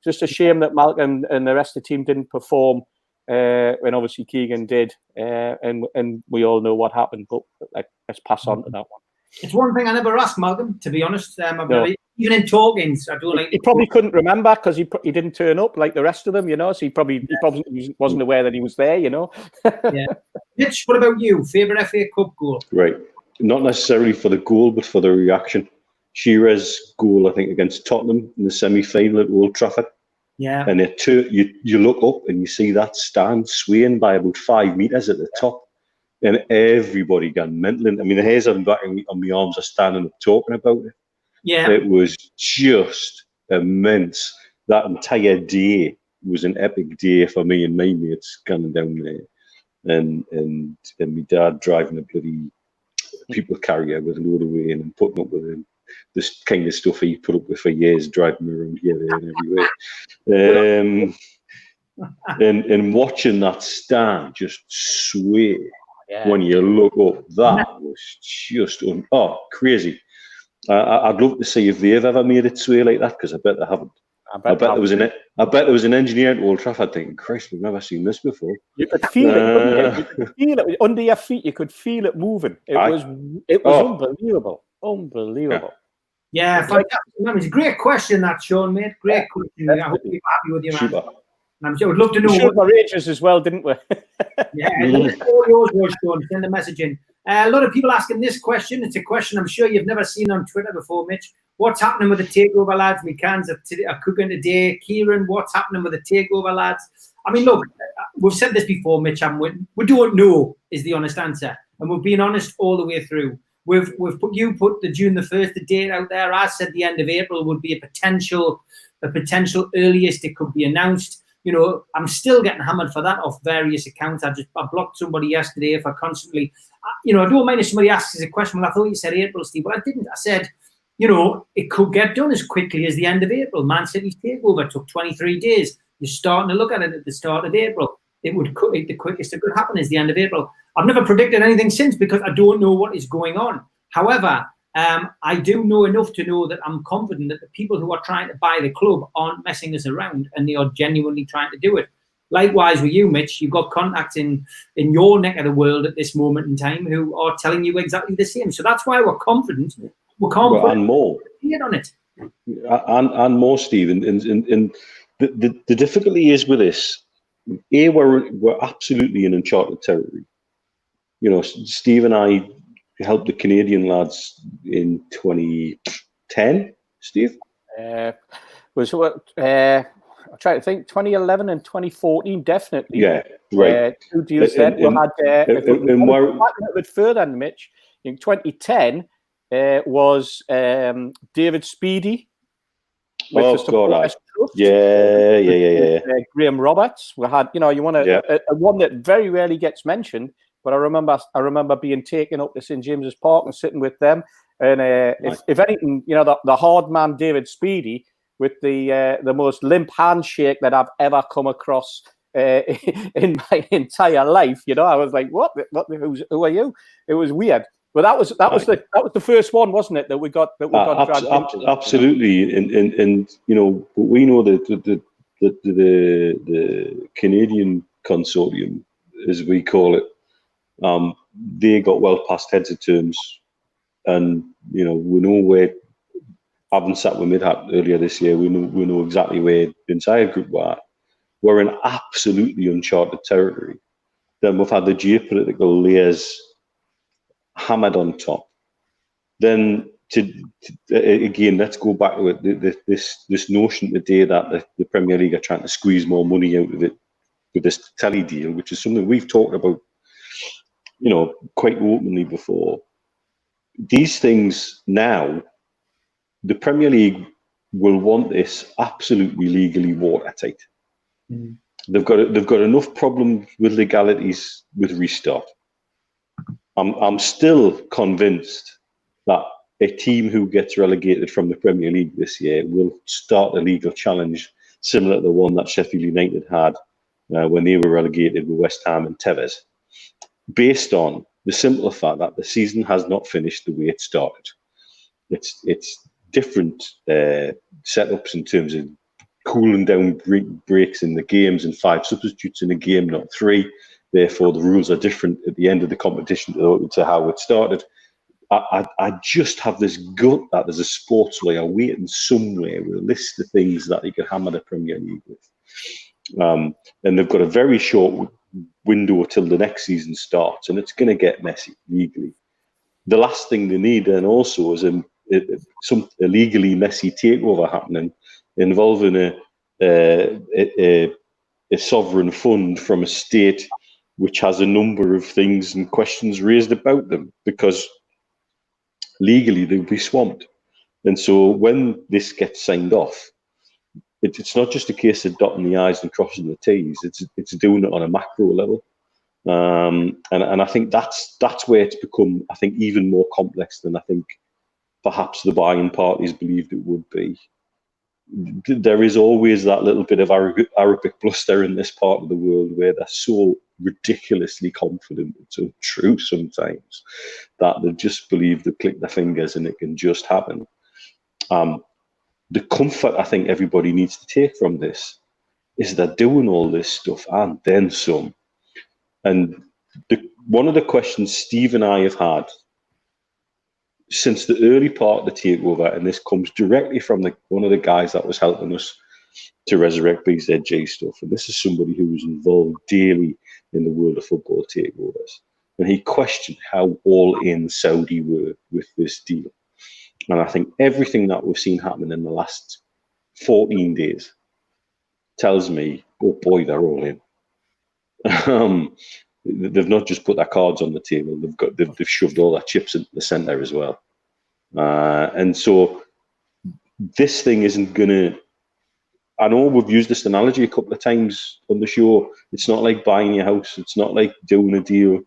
Just a shame that Malcolm and the rest of the team didn't perform. And obviously Keegan did, and we all know what happened. But let's pass on to that one. It's one thing I never asked Malcolm, to be honest. Even in talkings, I don't like. He probably couldn't remember because he didn't turn up like the rest of them, So he probably wasn't aware that he was there, Yeah. Mitch, what about you? Favorite FA Cup goal? Right, not necessarily for the goal, but for the reaction. Shearer's goal, I think, against Tottenham in the semi-final at Old Trafford. Yeah. And you look up and you see that stand swaying by about 5 meters at the top. And everybody gone mental. I mean, the hairs on my arms are standing up talking about it. Yeah. It was just immense. That entire day was an epic day for me and my mates going down there. And my dad driving a bloody people carrier with a load of weight and putting up with him. This kind of stuff he put up with for years, driving me around here, there, and everywhere. And watching that stand just sway when you look up, that was just crazy. I'd love to see if they've ever made it sway like that, because I bet they haven't. I bet there was an engineer at Old Trafford thinking, Christ, we've never seen this before. You could feel it. You could feel it under your feet. You could feel it moving. It was unbelievable. Unbelievable. Yeah, fantastic. It's a great question, that, Sean, mate. Great question. I hope you're happy with your answer. I would love to know. We showed our ages as well, didn't we? Yeah, all yours was, Sean. Send a message in. A lot of people asking this question. It's a question I'm sure you've never seen on Twitter before, Mitch. What's happening with the Takeover lads? My cans are cooking today. Kieran, what's happening with the Takeover lads? I mean, look, we've said this before, Mitch, haven't we? We don't know is the honest answer. And we've been honest all the way through. We've put the June the 1st, the date out there. I said the end of April would be a potential earliest it could be announced. I'm still getting hammered for that off various accounts. I blocked somebody yesterday for constantly, I don't mind if somebody asks us a question. Well, I thought you said April, Steve. Well, I didn't. I said, it could get done as quickly as the end of April. Man City's takeover took 23 days. You're starting to look at it at the start of April. The quickest it could happen is the end of April. I've never predicted anything since because I don't know what is going on. However, I do know enough to know that I'm confident that the people who are trying to buy the club aren't messing us around and they are genuinely trying to do it. Likewise with you, Mitch, you've got contacts in your neck of the world at this moment in time who are telling you exactly the same. So that's why we're confident. We're confident and more on it. And more, Steve. And the difficulty is with this. We're absolutely in uncharted territory. Steve and I helped the Canadian lads in 2010. Steve, I'm trying to think. 2011 and 2014, definitely. Yeah, right. 2 deals then. We had a little bit further than Mitch. In 2010, was David Speedy. With Graham Roberts. We had, you want a one that very rarely gets mentioned, but I remember being taken up to St James's Park and sitting with them. And if anything, the hard man David Speedy with the most limp handshake that I've ever come across in my entire life. I was like, what? Who are you? It was weird. But that was the first one, wasn't it? That we got dragged into. Absolutely, and but we know that the Canadian consortium, as we call it, they got well past heads of terms And, you know, we know where, having sat with Midhat earlier this year, we know exactly where the entire group were. We're in absolutely uncharted territory. Then we've had the geopolitical layers hammered on top. Then, again, let's go back to it. This notion today that the Premier League are trying to squeeze more money out of it with this telly deal, which is something we've talked about, you know, quite openly before. These things now, the Premier League will want this absolutely legally watertight. Mm. They've got enough problems with legalities with restart. I'm still convinced that a team who gets relegated from the Premier League this year will start a legal challenge similar to the one that Sheffield United had when they were relegated with West Ham and Tevez, based on the simple fact that the season has not finished the way it started. It's different setups in terms of cooling down breaks in the games and 5 substitutes in a game, not 3. Therefore, the rules are different at the end of the competition to how it started. I just have this gut that there's a sports lawyer waiting somewhere with a list of things that he could hammer the Premier League with. And they've got a very short window till the next season starts, and it's going to get messy legally. The last thing they need then also is a legally messy takeover happening involving a sovereign fund from a state which has a number of things and questions raised about them, because legally they'll be swamped. And so when this gets signed off, it's not just a case of dotting the I's and crossing the T's. It's doing it on a macro level, and I think that's where it's become, I think, even more complex than I think perhaps the buying parties believed it would be. There is always that little bit of Arabic bluster in this part of the world where they're so ridiculously confident, it's so true sometimes, that they just believe they click their fingers and it can just happen. The comfort I think everybody needs to take from this is they're doing all this stuff and then some. And one of the questions Steve and I have had since the early part of the takeover, and this comes directly from one of the guys that was helping us to resurrect BZJ stuff, and this is somebody who was involved daily in the world of football takeovers, and he questioned how all in Saudi were with this deal. And I think everything that we've seen happen in the last 14 days tells me, oh boy, they're all in. They've not just put their cards on the table; they've shoved all their chips into the centre as well. And so this thing isn't gonna. I know we've used this analogy a couple of times on the show. It's not like buying your house. It's not like doing a deal.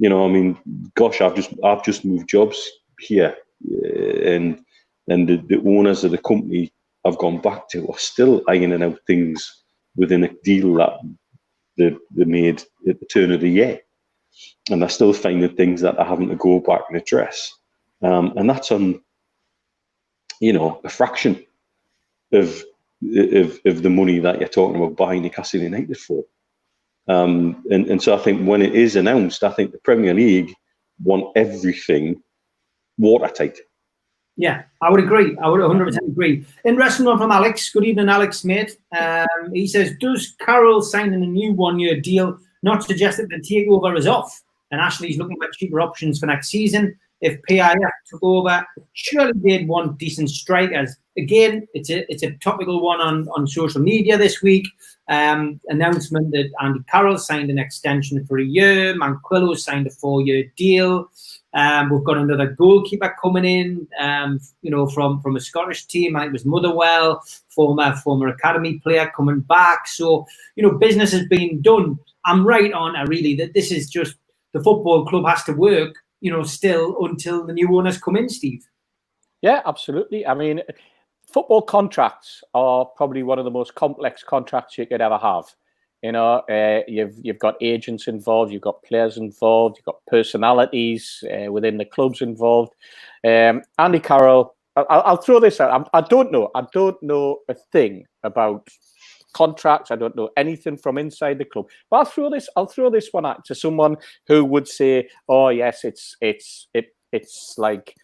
You know, I mean, gosh, I've just moved jobs here, and the owners of the company I've gone back to are still ironing out things within a deal that they made at the turn of the year, and they're still finding things that they're having to go back and address, and that's on, you know, a fraction of the money that you're talking about buying Newcastle United for. And so I think when it is announced, I think the Premier League want everything watertight. Yeah, I would agree. I would 100% agree. Interesting one from Alex. Good evening, Alex, mate. He says, does Carroll signing a new one-year deal not suggest that the takeover is off and Ashley's looking at cheaper options for next season? If PIF took over, surely they'd want decent strikers. Again, it's a topical one on social media this week. Announcement that Andy Carroll signed an extension for a year. Manquillo signed a 4-year deal. We've got another goalkeeper coming in, you know, from a Scottish team. I think it was Motherwell, former academy player coming back. So, you know, business has been done. I'm right on really that this is just the football club has to work, you know, still until the new owners come in, Steve. Yeah, absolutely. I mean, football contracts are probably one of the most complex contracts you could ever have. You know, you've got agents involved, you've got players involved, you've got personalities within the clubs involved. Andy Carroll, I'll throw this out. I don't know a thing about contracts. I don't know anything from inside the club. But I'll throw this one out to someone who would say, "Oh yes, it's like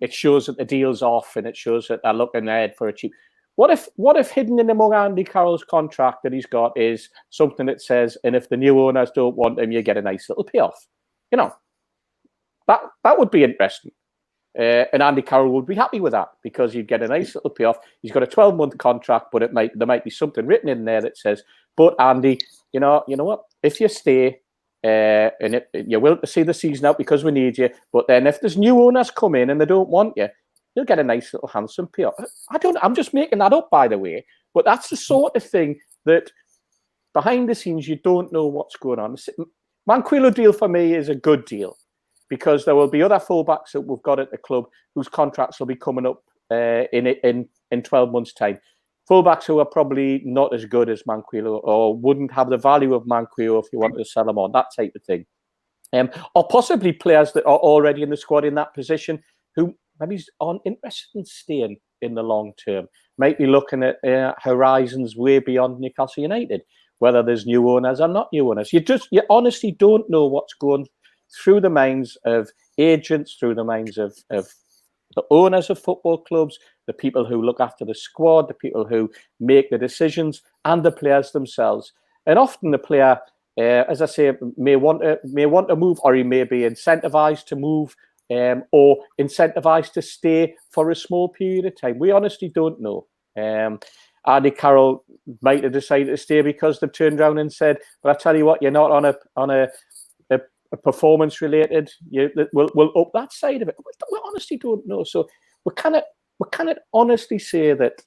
it shows that the deal's off, and it shows that they're looking ahead for a cheap. What if hidden in among Andy Carroll's contract that he's got is something that says, and if the new owners don't want him, you get a nice little payoff? You know, that would be interesting. And Andy Carroll would be happy with that, because you'd get a nice little payoff. He's got a 12-month contract, but there might be something written in there that says, but Andy, you know what? If you stay, and you're willing to see the season out because we need you, but then if there's new owners come in and they don't want you, you'll get a nice little handsome payoff. I'm just making that up, by the way, but that's the sort of thing that behind the scenes you don't know what's going on. Manquillo deal for me is a good deal, because there will be other fullbacks that we've got at the club whose contracts will be coming up in 12 months' time. Fullbacks who are probably not as good as Manquillo, or wouldn't have the value of Manquillo if you wanted to sell them on, that type of thing. Or possibly players that are already in the squad in that position who maybe aren't interested in staying in the long term, might be looking at horizons way beyond Newcastle United, whether there's new owners or not new owners. You honestly don't know what's going through the minds of agents, through the minds of the owners of football clubs, the people who look after the squad, the people who make the decisions, and the players themselves. And often the player, as I say, may want to move, or he may be incentivized to move, or incentivized to stay for a small period of time. We honestly don't know. Andy Carroll might have decided to stay because they've turned around and said, "But I tell you what, you're not on a performance related. We'll up that side of it." We honestly don't know. So we cannot honestly say that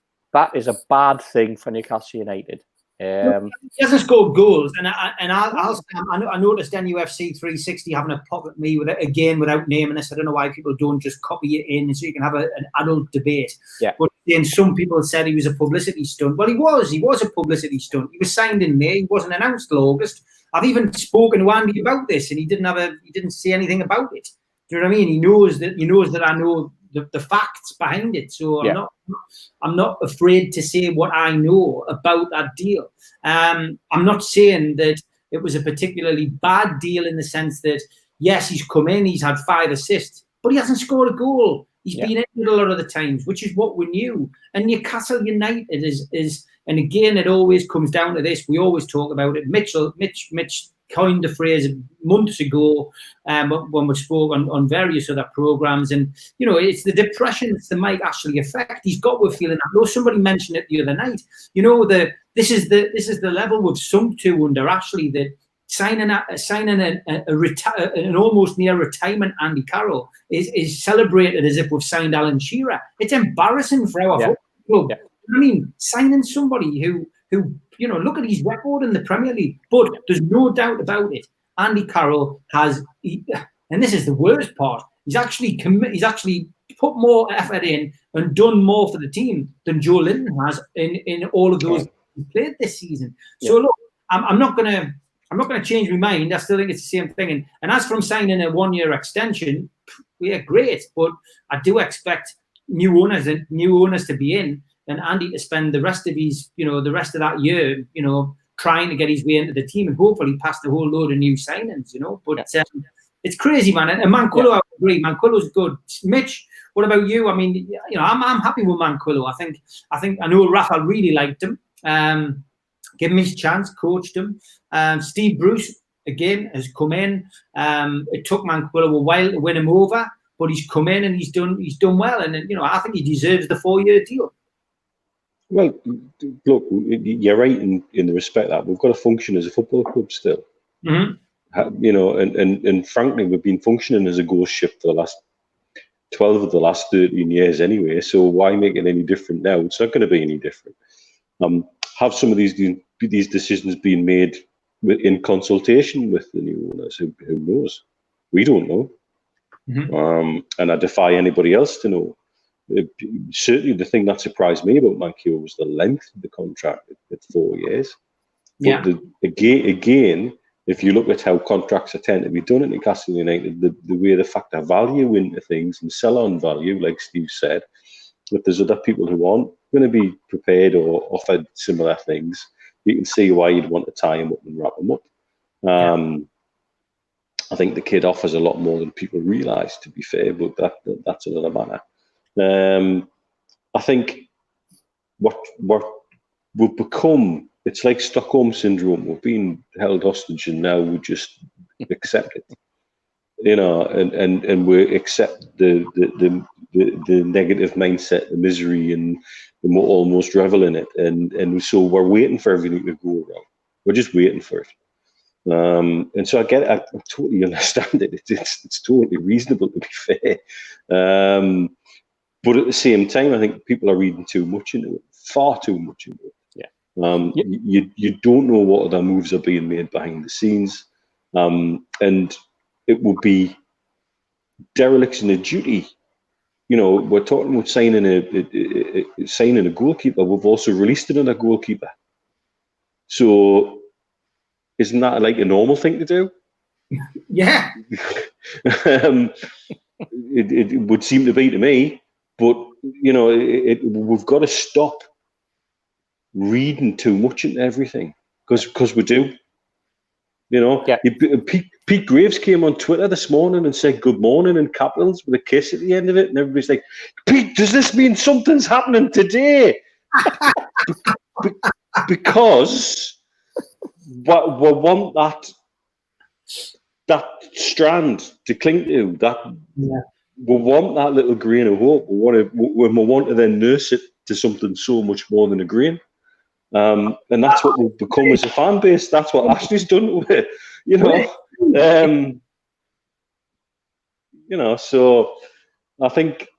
is a bad thing for Newcastle United. He hasn't scored goals, and I noticed NUFC 360 having a pop at me with it again without naming this. I don't know why people don't just copy it in so you can have an adult debate. Yeah. But then some people said he was a publicity stunt. Well, he was a publicity stunt. He was signed in May. He wasn't announced till August. I've even spoken to Andy about this, and he didn't say anything about it. Do you know what I mean? He knows that I know the facts behind it. So yeah. I'm not afraid to say what I know about that deal. I'm not saying that it was a particularly bad deal in the sense that, yes, he's come in, he's had 5 assists, but he hasn't scored a goal. He's been injured a lot of the times, which is what we knew. And Newcastle United is, and again, it always comes down to this. We always talk about it. Mitch coined the phrase months ago when we spoke on various other programs, and it's the depression that might actually affect. He's got we're feeling that. Though somebody mentioned it the other night. This is the level we've sunk to under Ashley, that signing an almost near retirement Andy Carroll is celebrated as if we've signed Alan Shearer. It's embarrassing for our football club. Yeah. I mean, signing somebody who look at his record in the Premier League, but there's no doubt about it. Andy Carroll has, and this is the worst part, he's actually put more effort in and done more for the team than Joelinton has in all of those he's played this season. So look, I'm not gonna change my mind. I still think it's the same thing. And as from signing a 1-year extension, yeah, great. But I do expect new owners to be in, and Andy to spend the rest of that year, trying to get his way into the team and hopefully pass the whole load of new signings, But it's crazy, man. And Manquillo, I agree. Manquillo's good. Mitch, what about you? I mean, I'm happy with Manquillo. I know Rafa really liked him. Give him his chance, coached him. Steve Bruce again has come in. It took Manquillo a while to win him over, but he's come in and he's done well. And I think he deserves the 4-year deal. Well, look, you're right in the respect that we've got to function as a football club still. Mm-hmm. And frankly, we've been functioning as a ghost ship for the last 12 of the last 13 years anyway. So why make it any different now? It's not going to be any different. Have some of these decisions been made in consultation with the new owners? Who knows? We don't know. Mm-hmm. And I defy anybody else to know. Certainly, the thing that surprised me about Manquillo was the length of the contract at 4 years. Yeah. But again, if you look at how contracts are tend to be done at Newcastle United, the way they factor value into things and sell on value, like Steve said, if there's other people who aren't going to be prepared or offered similar things, you can see why you'd want to tie them up and wrap them up. I think the kid offers a lot more than people realise, to be fair, but that's another matter. I think what we've become, it's like Stockholm syndrome. We're being held hostage, and now we just accept it, and we accept the negative mindset, the misery, and we're almost revel in it, and so we're waiting for everything to go wrong. We're just waiting for it. And so I get it. I totally understand it. It's totally reasonable, to be fair. But at the same time, I think people are reading too much into it, far too much into it. You don't know what other moves are being made behind the scenes, and it would be dereliction of duty. We're talking about signing a goalkeeper. We've also released another goalkeeper. So isn't that like a normal thing to do? Yeah. It would seem to be to me, but we've got to stop reading too much into everything because we do. Pete Graves came on Twitter this morning and said good morning in capitals with a kiss at the end of it, and everybody's like, Pete, does this mean something's happening today? Because we want that strand to cling to. We want that little grain of hope. We want to then nurse it to something so much more than a grain. And that's what we've become as a fan base. That's what Ashley's done to it. So I think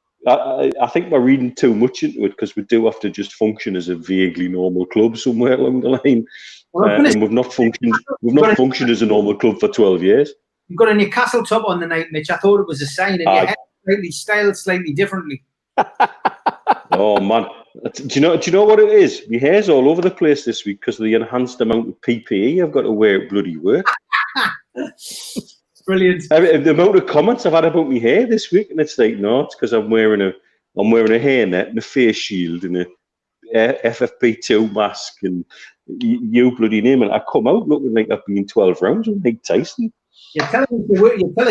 we're reading too much into it because we do have to just function as a vaguely normal club somewhere along the line. And we've not functioned as a normal club for 12 years. You've got a Newcastle top on the night, Mitch. I thought it was a sign, and your hair slightly styled slightly differently. Oh man, do you know what it is? My hair's all over the place this week because of the enhanced amount of PPE I've got to wear at bloody work. Brilliant. The amount of comments I've had about my hair this week, and it's like, no, it's because I'm wearing a hairnet and a face shield and a FFP2 mask, and you bloody name it. I come out looking like I've been 12 rounds with Mike Tyson. You tell us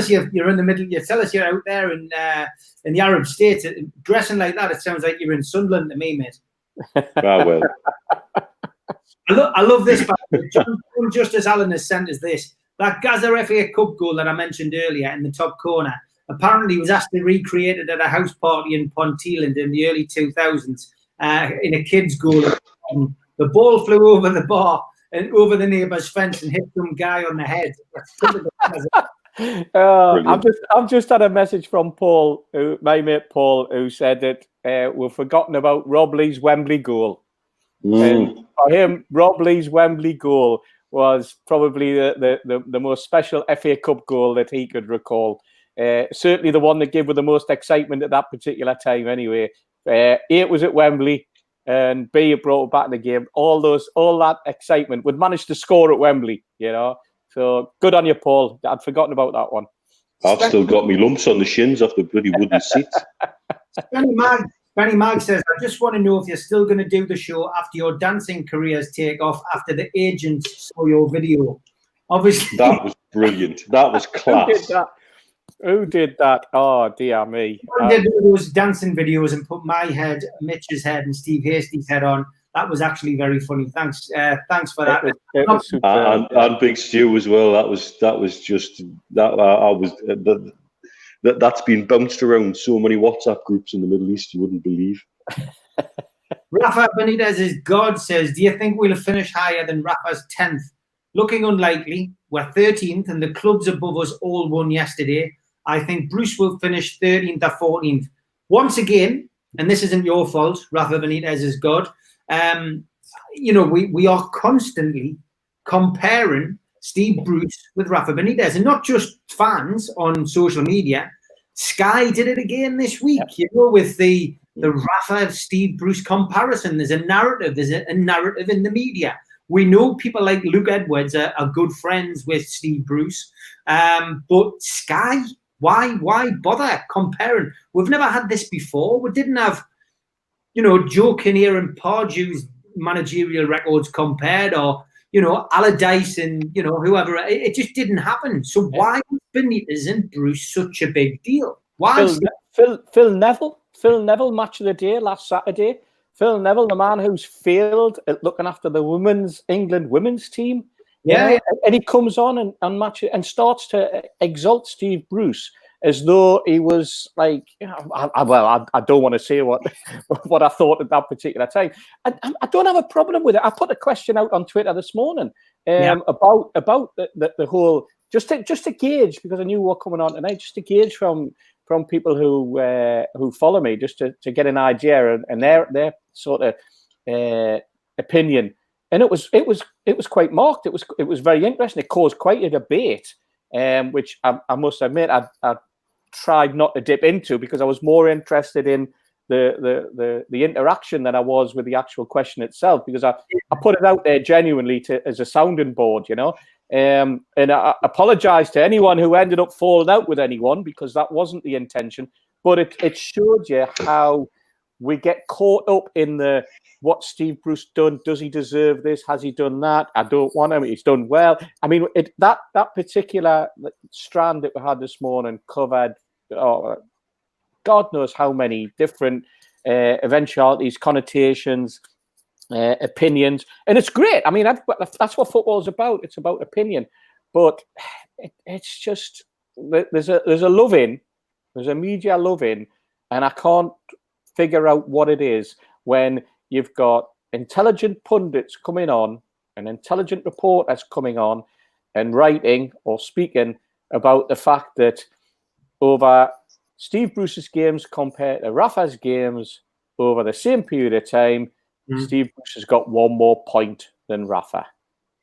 you're in the middle. You tell us you're out there in the Arab states, dressing like that. It sounds like you're in Sunderland to me, mate. Well. I love this. John Justice Allen has sent us this. That Gaza FA Cup goal that I mentioned earlier in the top corner apparently was actually recreated at a house party in Ponteland in the early 2000s in a kids' goal. The ball flew over the bar and over the neighbour's fence and hit some guy on the head. I've just had a message from Paul, my mate Paul, who said that we've forgotten about Rob Lee's Wembley goal. And for him, Rob Lee's Wembley goal was probably the most special FA Cup goal that he could recall. Certainly the one that gave with the most excitement at that particular time anyway. A, it was at Wembley, and B, it brought back the game. All that excitement. We'd managed to score at Wembley, So good on you, Paul. I'd forgotten about that one. I've still got me lumps on the shins off the bloody wooden seats. Benny Mag says, I just want to know if you're still going to do the show after your dancing careers take off after the agents saw your video. Obviously. That was brilliant. That was class. Who did that? Oh, dear me. I did those dancing videos and put my head, Mitch's head, and Steve Hastie's head on. That was actually very funny. Thanks for that. It was and Big Stu as well. That's been bounced around so many WhatsApp groups in the Middle East you wouldn't believe. Rafa Benitez's God says, do you think we'll finish higher than Rafa's 10th? Looking unlikely. We're 13th and the clubs above us all won yesterday. I think Bruce will finish 13th or 14th. Once again, and this isn't your fault, Rafa Benitez's God, we are constantly comparing Steve Bruce with Rafa Benitez, and not just fans on social media. Sky did it again this week, with the Rafa Steve Bruce comparison. There's a narrative. There's a narrative in the media. We know people like Luke Edwards are good friends with Steve Bruce, but Sky, why bother comparing? We've never had this before. We didn't have, Joe Kinnear and Pardew's managerial records compared, or Allardyce and, whoever. It just didn't happen. So why was Benitez and Bruce such a big deal? Why? Phil Neville, match of the day last Saturday. Phil Neville, the man who's failed at looking after the England women's team. Yeah. And he comes on and matches and starts to exalt Steve Bruce as though he was like, I don't want to say what I thought at that particular time. I don't have a problem with it. I put a question out on Twitter this morning about the whole, just to gauge, because I knew what coming on tonight, just to gauge from people who follow me, just to get an idea and their sort of opinion. And it was quite marked. It was very interesting. It caused quite a debate, which I must admit I tried not to dip into, because I was more interested in the interaction than I was with the actual question itself, because I put it out there genuinely as a sounding board, and I apologize to anyone who ended up falling out with anyone, because that wasn't the intention. But it showed you how we get caught up in what Steve Bruce done. Does he deserve this? Has he done that? I don't want him. He's done well. I mean, that particular strand that we had this morning covered God knows how many different eventualities, connotations, opinions, and it's great. I mean, that's what football's about. It's about opinion, but it's just there's a love-in, there's a media love-in, and I can't figure out what it is when you've got intelligent pundits coming on and intelligent reporters coming on and writing or speaking about the fact that over Steve Bruce's games compared to Rafa's games over the same period of time, Steve Bruce has got one more point than Rafa.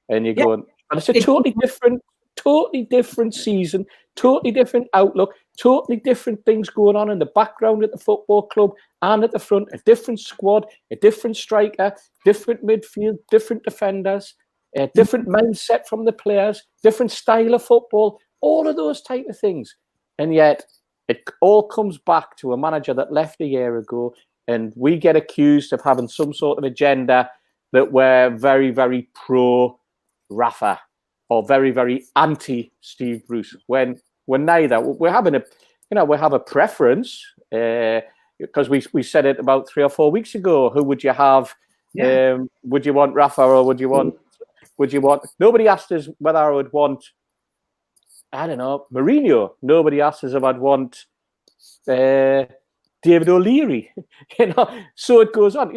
And you're going, and it's a totally different season, totally different outlook, totally different things going on in the background at the football club and at the front, a different squad, a different striker, different midfield, different defenders, a different mindset from the players, different style of football, all of those type of things. And yet it all comes back to a manager that left a year ago, and we get accused of having some sort of agenda that we're very, very pro Rafa or very, very anti Steve Bruce. When we're neither. We're having we have a preference because we said it about 3 or 4 weeks ago. Who would you have? Yeah. Would you want Rafa or would you want? Nobody asked us whether I would want, I don't know, Mourinho. Nobody asked us if I'd want David O'Leary. So it goes on.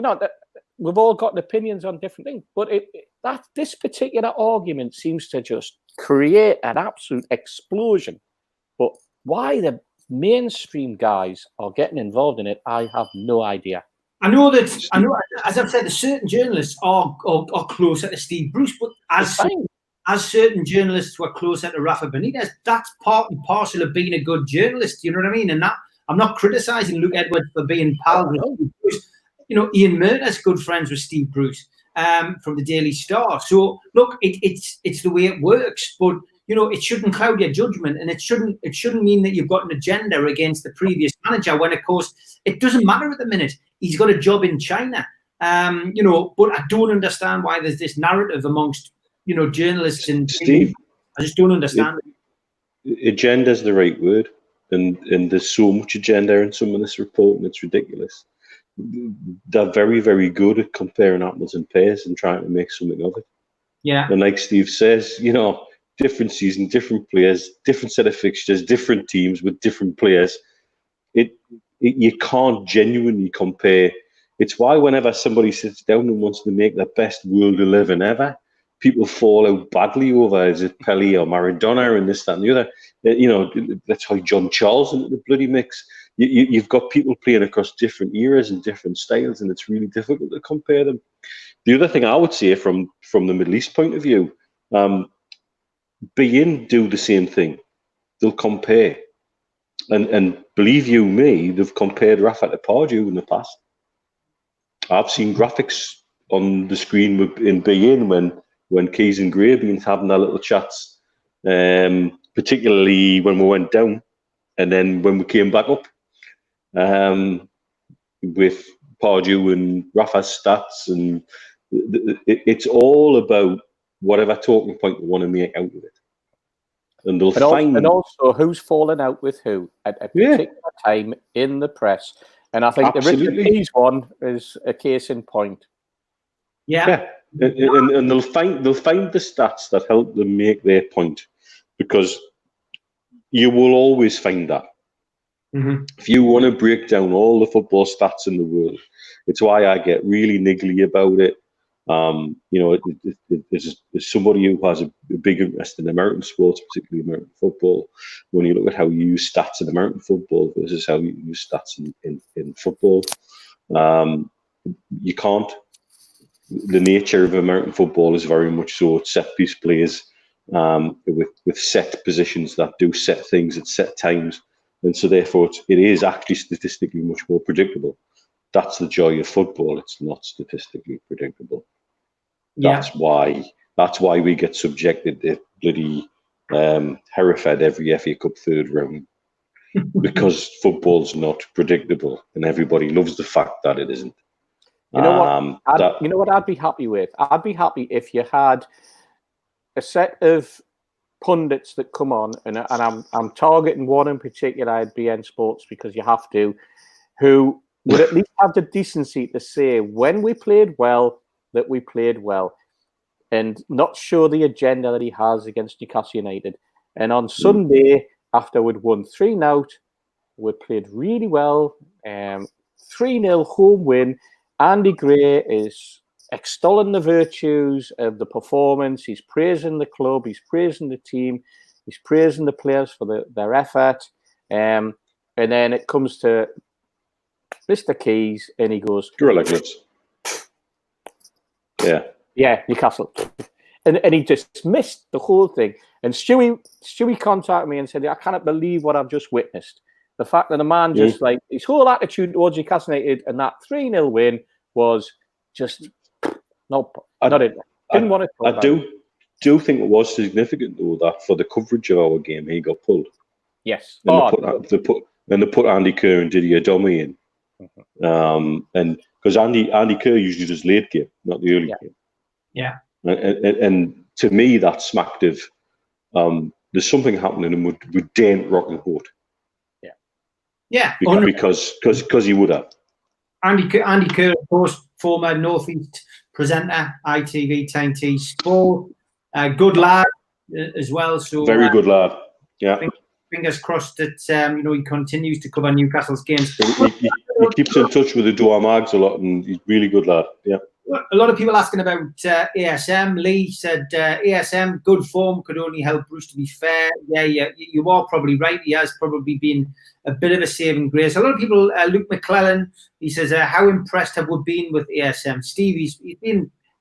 We've all got opinions on different things, but this particular argument seems to just create an absolute explosion. But why the mainstream guys are getting involved in it, I have no idea. I know, as I've said, certain journalists are closer to Steve Bruce, but as certain journalists were closer to Rafa Benitez, that's part and parcel of being a good journalist. You know what I mean? And that I'm not criticising Luke Edwards for being pals with Steve Bruce. Ian Murtaugh's good friends with Steve Bruce from the Daily Star. So look, it's the way it works, but it shouldn't cloud your judgment, and it shouldn't mean that you've got an agenda against the previous manager when, of course, it doesn't matter at the minute. He's got a job in China, but I don't understand why there's this narrative amongst journalists and Steve. I just don't understand it. Agenda is the right word, and there's so much agenda in some of this report, and it's ridiculous. They're very, very good at comparing apples and pears and trying to make something of it. Yeah. And like Steve says, different season, different players, different set of fixtures, different teams with different players. You can't genuinely compare. It's why whenever somebody sits down and wants to make the best World 11 ever, people fall out badly over, is it Pelé or Maradona and this, that and the other. That's how John Charles into the bloody mix. You've got people playing across different eras and different styles, and it's really difficult to compare them. The other thing I would say from the Middle East point of view, Bein do the same thing. They'll compare. And believe you me, they've compared Rafa to Pardew in the past. I've seen graphics on the screen in Bein when Keys and Gray been having their little chats, particularly when we went down and then when we came back up, with Pardew and Rafa's stats. And it's all about whatever talking point they want to make out of it. And they'll find... And also, who's falling out with who at a particular time in the press. And I think the Richard Keys one is a case in point. Yeah. And they'll find the stats that help them make their point, because you will always find that. Mm-hmm. If you want to break down all the football stats in the world, it's why I get really niggly about it. There's somebody who has a big interest in American sports, particularly American football. When you look at how you use stats in American football versus how you use stats in football, you can't. The nature of American football is very much so set piece plays with set positions that do set things at set times, and so therefore it is actually statistically much more predictable. That's the joy of football. It's not statistically predictable. Yeah. That's why we get subjected to bloody Hereford every FA Cup third round, because football's not predictable, and everybody loves the fact that it isn't. You know what I'd be happy with? I'd be happy if you had a set of pundits that come on, and I'm targeting one in particular at BN Sports because you have to, who would at least have the decency to say when we played well, that we played well, and not show the agenda that he has against Newcastle United. And on Sunday, after we'd won 3-0, we played really well, 3-0 home win. Andy Gray is extolling the virtues of the performance. He's praising the club. He's praising the team. He's praising the players for their effort. And then it comes to Mr. Keys, and he goes, Gorilla Grips. Yeah, Newcastle. And he just missed the whole thing. And Stewie contacted me and said, I cannot believe what I've just witnessed. The fact that the man just like his whole attitude towards Newcastle United and that 3-0 win was just not it. Didn't want to talk about it. Do think it was significant though that for the coverage of our game he got pulled. Yes. And they put Andy Kerr and Didier Domi in. And because Andy Kerr usually does late game, not the early game. Yeah. And to me that smacked of there's something happening and we daren't rock and hold. Yeah, because he would have. Andy Kerr, of course, former North East presenter, ITV, 10T Sport, good lad as well. So very good lad. Yeah. Fingers crossed that he continues to cover Newcastle's games. He keeps in touch with the Dua Mags a lot, and he's really good lad. Yeah. A lot of people asking about ASM. Lee said ASM, good form, could only help Bruce, to be fair. Yeah, you are probably right. He has probably been a bit of a saving grace. A lot of people, Luke McClellan, he says, how impressed have we been with ASM? Steve, he's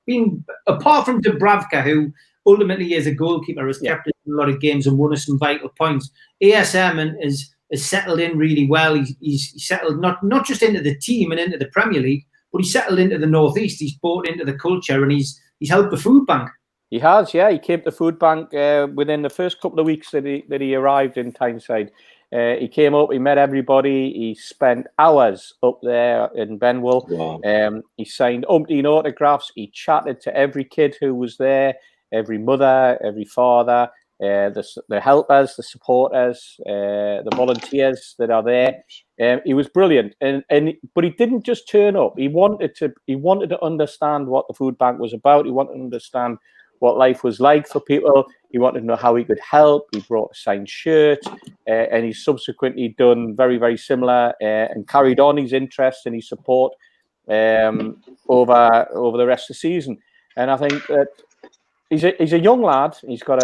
been apart from Dubravka, who ultimately is a goalkeeper, has kept us in a lot of games and won us some vital points. ASM has settled in really well. He's settled not just into the team and into the Premier League, but he's settled into the North East. He's bought into the culture, and he's helped the food bank. He has, yeah. He came to the food bank within the first couple of weeks that he arrived in Tyneside. He came up, he met everybody. He spent hours up there in Benwell. Wow. He signed umpteen autographs. He chatted to every kid who was there, every mother, every father, the helpers, the supporters, the volunteers that are there. He was brilliant, but he didn't just turn up. He wanted to understand what the food bank was about. He wanted to understand what life was like for people. He wanted to know how he could help. He brought a signed shirt, and he's subsequently done very, very similar and carried on his interest and his support over the rest of the season. And I think that he's a young lad. He's got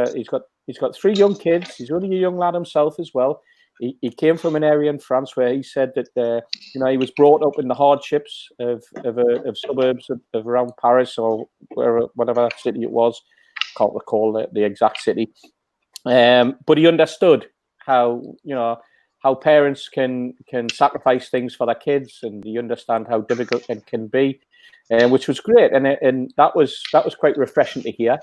3 young kids. He's only a young lad himself as well. He came from an area in France where he said that he was brought up in the hardships of suburbs of around Paris or whatever city it was. Can't recall the exact city, but he understood how parents can sacrifice things for their kids, and he understand how difficult it can be, which was great, and that was quite refreshing to hear.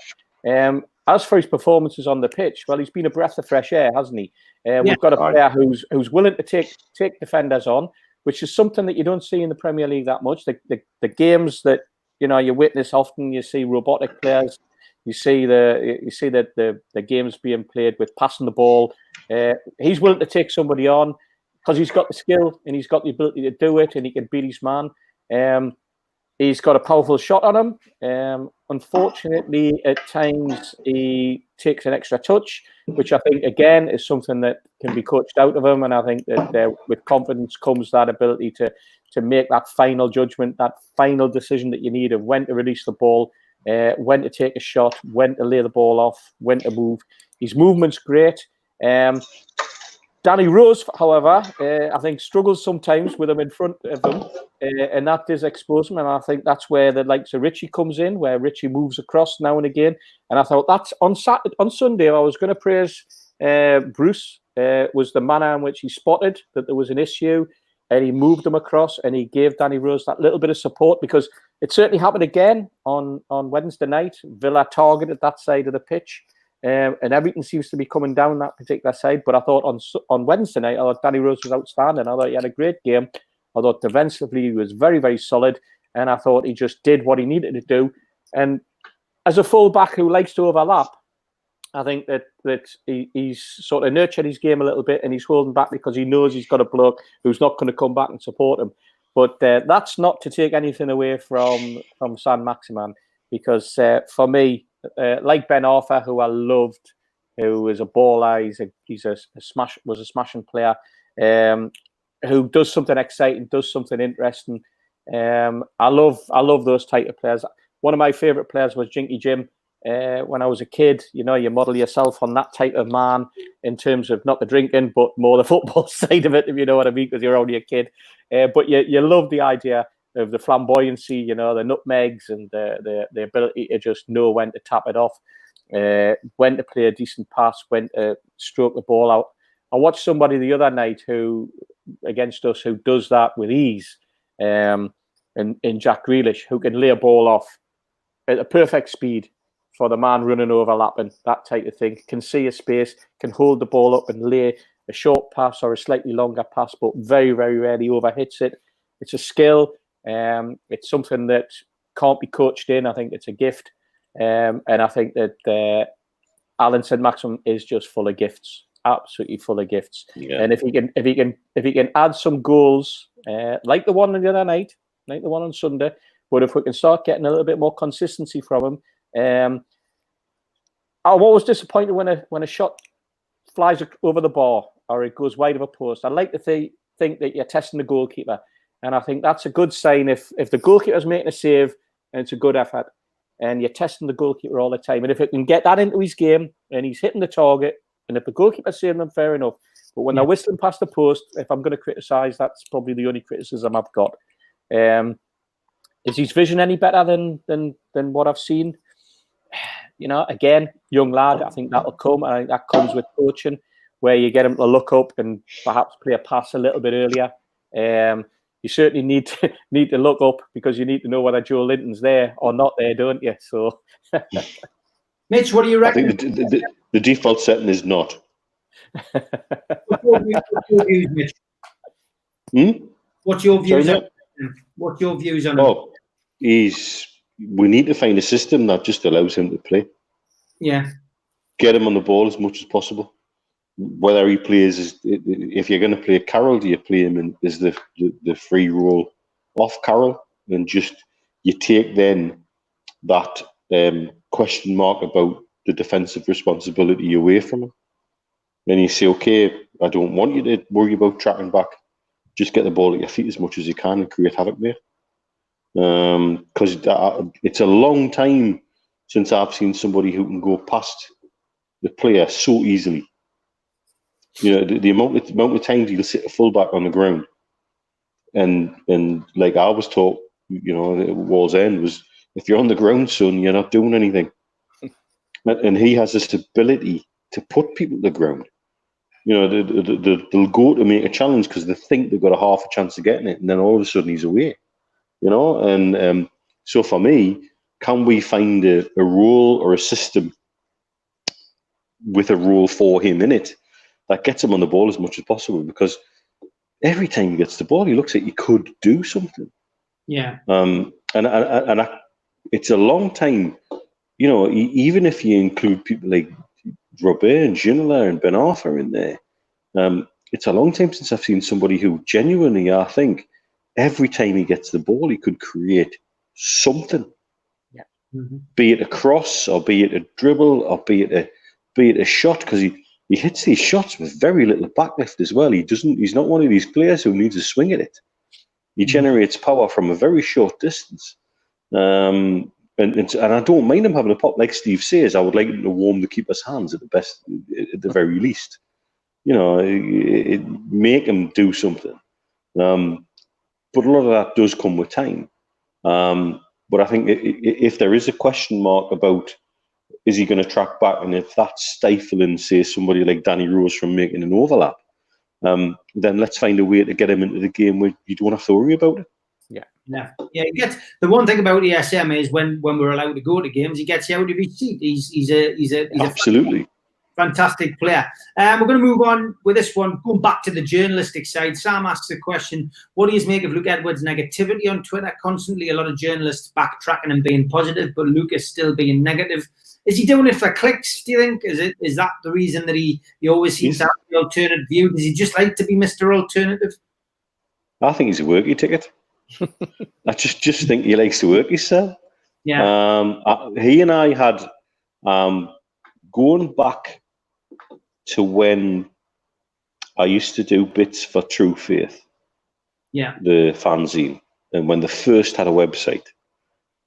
As for his performances on the pitch, well, he's been a breath of fresh air, hasn't he? We've got a player who's willing to take defenders on, which is something that you don't see in the Premier League that much. The games that you witness often, you see robotic players You see that the games being played with passing the ball. He's willing to take somebody on because he's got the skill and he's got the ability to do it, and he can beat his man. He's got a powerful shot on him. Unfortunately, at times he takes an extra touch, which I think, again, is something that can be coached out of him. And I think that with confidence comes that ability to make that final judgment, that final decision that you need of when to release the ball, when to take a shot, when to lay the ball off, when to move. His movement's great. Danny Rose, however, I think struggles sometimes with him in front of him, and that does expose him. And I think that's where the likes of Richie comes in, where Richie moves across now and again. And I thought that's on Sunday, I was going to praise Bruce, was the manner in which he spotted that there was an issue, and he moved them across, and he gave Danny Rose that little bit of support, because it certainly happened again on Wednesday night. Villa targeted that side of the pitch. And everything seems to be coming down that particular side. But I thought on Wednesday night, I thought Danny Rose was outstanding. I thought he had a great game. I thought defensively he was very, very solid. And I thought he just did what he needed to do. And as a fullback who likes to overlap, I think that he's sort of nurtured his game a little bit, and he's holding back because he knows he's got a bloke who's not going to come back and support him. But that's not to take anything away from Saint-Maximin, because for me, like Ben Arthur, who I loved, who is a baller, was a smashing player, who does something exciting, does something interesting. I love those type of players. One of my favourite players was Jinky Jim. When I was a kid, you model yourself on that type of man in terms of not the drinking, but more the football side of it, if you know what I mean, because you're only a kid. But you love the idea of the flamboyancy, the nutmegs, and the ability to just know when to tap it off, when to play a decent pass, when to stroke the ball out. I watched somebody the other night against us who does that with ease, in Jack Grealish, who can lay a ball off at a perfect speed for the man running overlapping, that type of thing. Can see a space, can hold the ball up and lay a short pass or a slightly longer pass, but very, very rarely overhits it. It's a skill. It's something that can't be coached in. I think it's a gift, and I think that Alan Saint-Maximin is just full of gifts, absolutely full of gifts. Yeah. And if he can add some goals, like the one the other night, like the one on Sunday, but if we can start getting a little bit more consistency from him, I'm always disappointed when a shot flies over the bar or it goes wide of a post. I like to think that you're testing the goalkeeper. And I think that's a good sign if the goalkeeper's making a save and it's a good effort, and you're testing the goalkeeper all the time. And if it can get that into his game and he's hitting the target, and if the goalkeeper's saving them, fair enough. But when they're whistling past the post, if I'm going to criticise, that's probably the only criticism I've got. Is his vision any better than what I've seen? Again, young lad, I think that'll come. I think that comes with coaching, where you get him to look up and perhaps play a pass a little bit earlier. You certainly need to look up, because you need to know whether Joelinton's there or not there, don't you? So, Mitch, what do you reckon? I think the default setting is not. What's your views, Mitch? What's your views? What's your views on him? We need to find a system that just allows him to play. Yeah. Get him on the ball as much as possible. Whether he plays, if you're going to play Carroll, do you play him as the free role off Carroll, and just you take then that question mark about the defensive responsibility away from him, then you say, okay, I don't want you to worry about tracking back. Just get the ball at your feet as much as you can and create havoc there. Because it's a long time since I've seen somebody who can go past the player so easily. The amount of times he'll sit a fullback on the ground, and like I was taught, at Wall's End, was if you're on the ground, son, you're not doing anything. And he has this ability to put people to the ground. They'll go to make a challenge because they think they've got a half a chance of getting it, and then all of a sudden he's away. And so for me, can we find a role or a system with a role for him in it that gets him on the ball as much as possible? Because every time he gets the ball, he looks like he could do something. Yeah. It's a long time even if you include people like Robert and Ginola and Ben Arthur in there, it's a long time since I've seen somebody who genuinely, I think, every time he gets the ball, he could create something. Yeah. Mm-hmm. Be it a cross, or be it a dribble, or be it a shot, because he hits these shots with very little backlift as well. He's not one of these players who needs to swing at it. He generates power from a very short distance. And I don't mind him having a pop, like Steve says. I would like him to warm the keeper's hands at the very least. Make him do something. But a lot of that does come with time. But I think if there is a question mark about is he going to track back, and if that's stifling, say, somebody like Danny Rose from making an overlap, then let's find a way to get him into the game where you don't have to worry about it. Yeah. He gets, the one thing about ESM is when we're allowed to go to games, he gets you out of his seat. He's Absolutely fantastic player. We're going to move on with this one, going back to the journalistic side. Sam asks a question: what do you make of Luke Edwards' negativity on Twitter? Constantly a lot of journalists backtracking and being positive, but Luke is still being negative. Is he doing it for clicks, do you think? Is that the reason that he always seems to have the alternative view? Does he just like to be Mr. Alternative? I think he's a worky ticket. I just think he likes to work himself. Yeah. He and I had, going back to when I used to do bits for True Faith, the fanzine, and when they first had a website,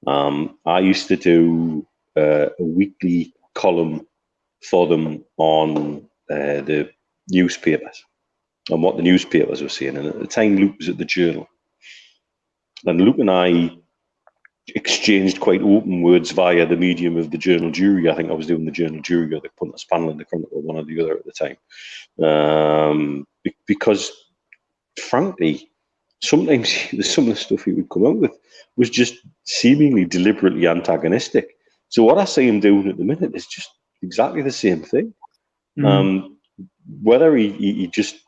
I used to do a weekly column for them on the newspapers and what the newspapers were saying. And at the time, Luke was at the Journal. And Luke and I exchanged quite open words via the medium of the Journal Jury. I think I was doing the Journal Jury, or the Punter's Panel in the Chronicle, one or the other at the time. Because, frankly, sometimes some of the stuff he would come out with was just seemingly deliberately antagonistic. So what I see him doing at the minute is just exactly the same thing. Whether he just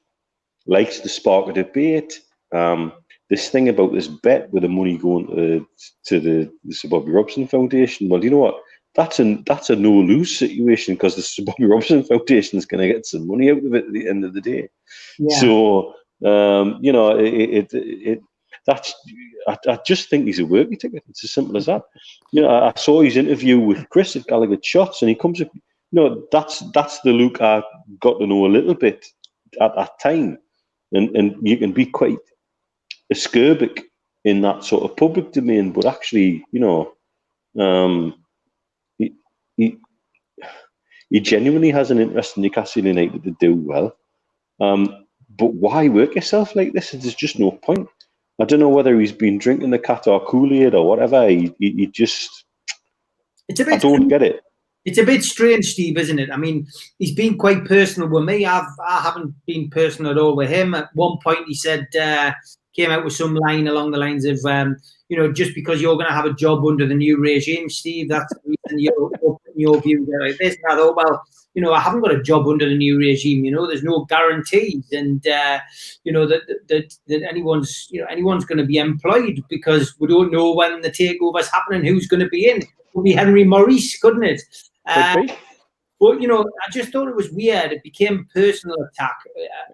likes to spark a debate, this thing about this bet with the money going to the Sir Bobby Robson Foundation. Well, you know what? That's a no-lose situation, because the Sir Bobby Robson Foundation is going to get some money out of it at the end of the day. Yeah. So I just think he's a worky ticket. It's as simple as that. I saw his interview with Chris at Gallagher Shots, and he comes up. That's the Luke I got to know a little bit at that time, and you can be quite acerbic in that sort of public domain, but actually, he genuinely has an interest in Newcastle United to do well. But why work yourself like this? There's just no point. I don't know whether he's been drinking the Qatar Kool-Aid or whatever. He just, I don't get it. It's a bit strange, Steve, isn't it? I mean, he's been quite personal with me. I haven't been personal at all with him. At one point, he said, came out with some line along the lines of, just because you're going to have a job under the new regime, Steve, that's the reason you're your view like this. And I thought, well, I haven't got a job under the new regime. There's no guarantees, and that anyone's going to be employed, because we don't know when the takeover's happening, who's going to be in. It could be Henry Maurice, couldn't it? But, I just thought it was weird. It became a personal attack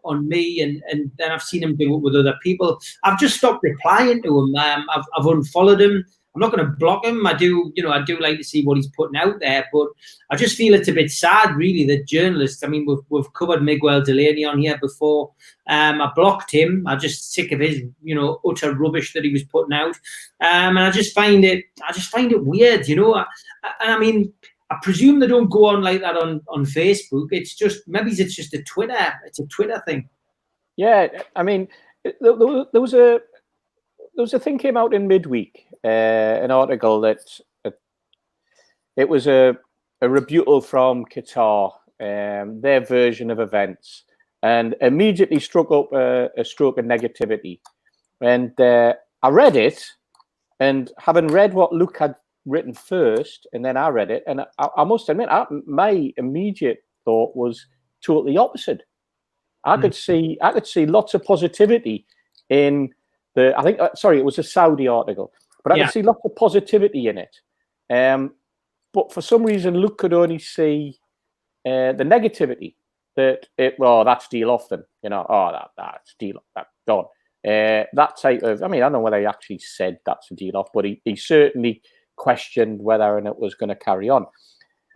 on me, and then I've seen him do it with other people. I've just stopped replying to him. I've unfollowed him. I'm not going to block him. I do like to see what he's putting out there, but I just feel it's a bit sad, really, that journalists, I mean, we've covered Miguel Delaney on here before. I blocked him. I'm just sick of his, utter rubbish that he was putting out. And I just find it weird, I mean, I presume they don't go on like that on Facebook. It's just, maybe it's just a Twitter thing. Yeah, I mean, there was a thing came out in midweek, an article that it was a rebuttal from Qatar, their version of events, and immediately struck up a stroke of negativity. And I read it, and having read what Luke had written first, and then I read it, and I must admit, my immediate thought was totally opposite. I could see lots of positivity in the. I think it was a Saudi article, but I could see lots of positivity in it. But but for some reason, Luke could only see the negativity. That's deal off then, that's deal off, that's done. That type of, I don't know whether he actually said that's a deal off, but he certainly questioned whether or not it was going to carry on.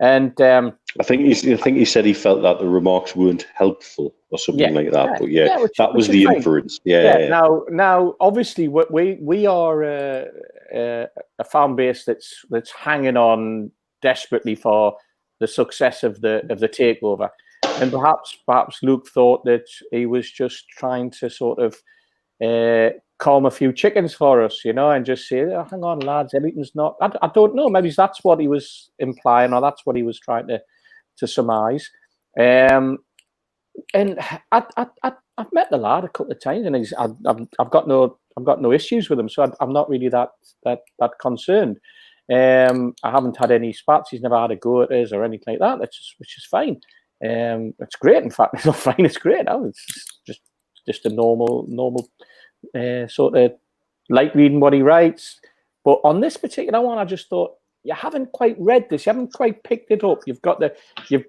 And I think he said he felt that the remarks weren't helpful or something like that. But that was the inference. Yeah. Now, obviously, we are a fan base that's hanging on desperately for the success of the takeover, and perhaps Luke thought that he was just trying to sort of calm a few chickens for us, and just say, oh, hang on, lads, everything's not. I don't know. Maybe that's what he was implying, or that's what he was trying to surmise. And I've met the lad a couple of times, and I've got no issues with him, so I'm not really that concerned. I haven't had any spats. He's never had a go at us or anything like that. Which is fine. It's great. In fact, it's not fine. It's great. It's just a normal sort of like reading what he writes. But on this particular one, I just thought, you haven't quite read this. You haven't quite picked it up. You've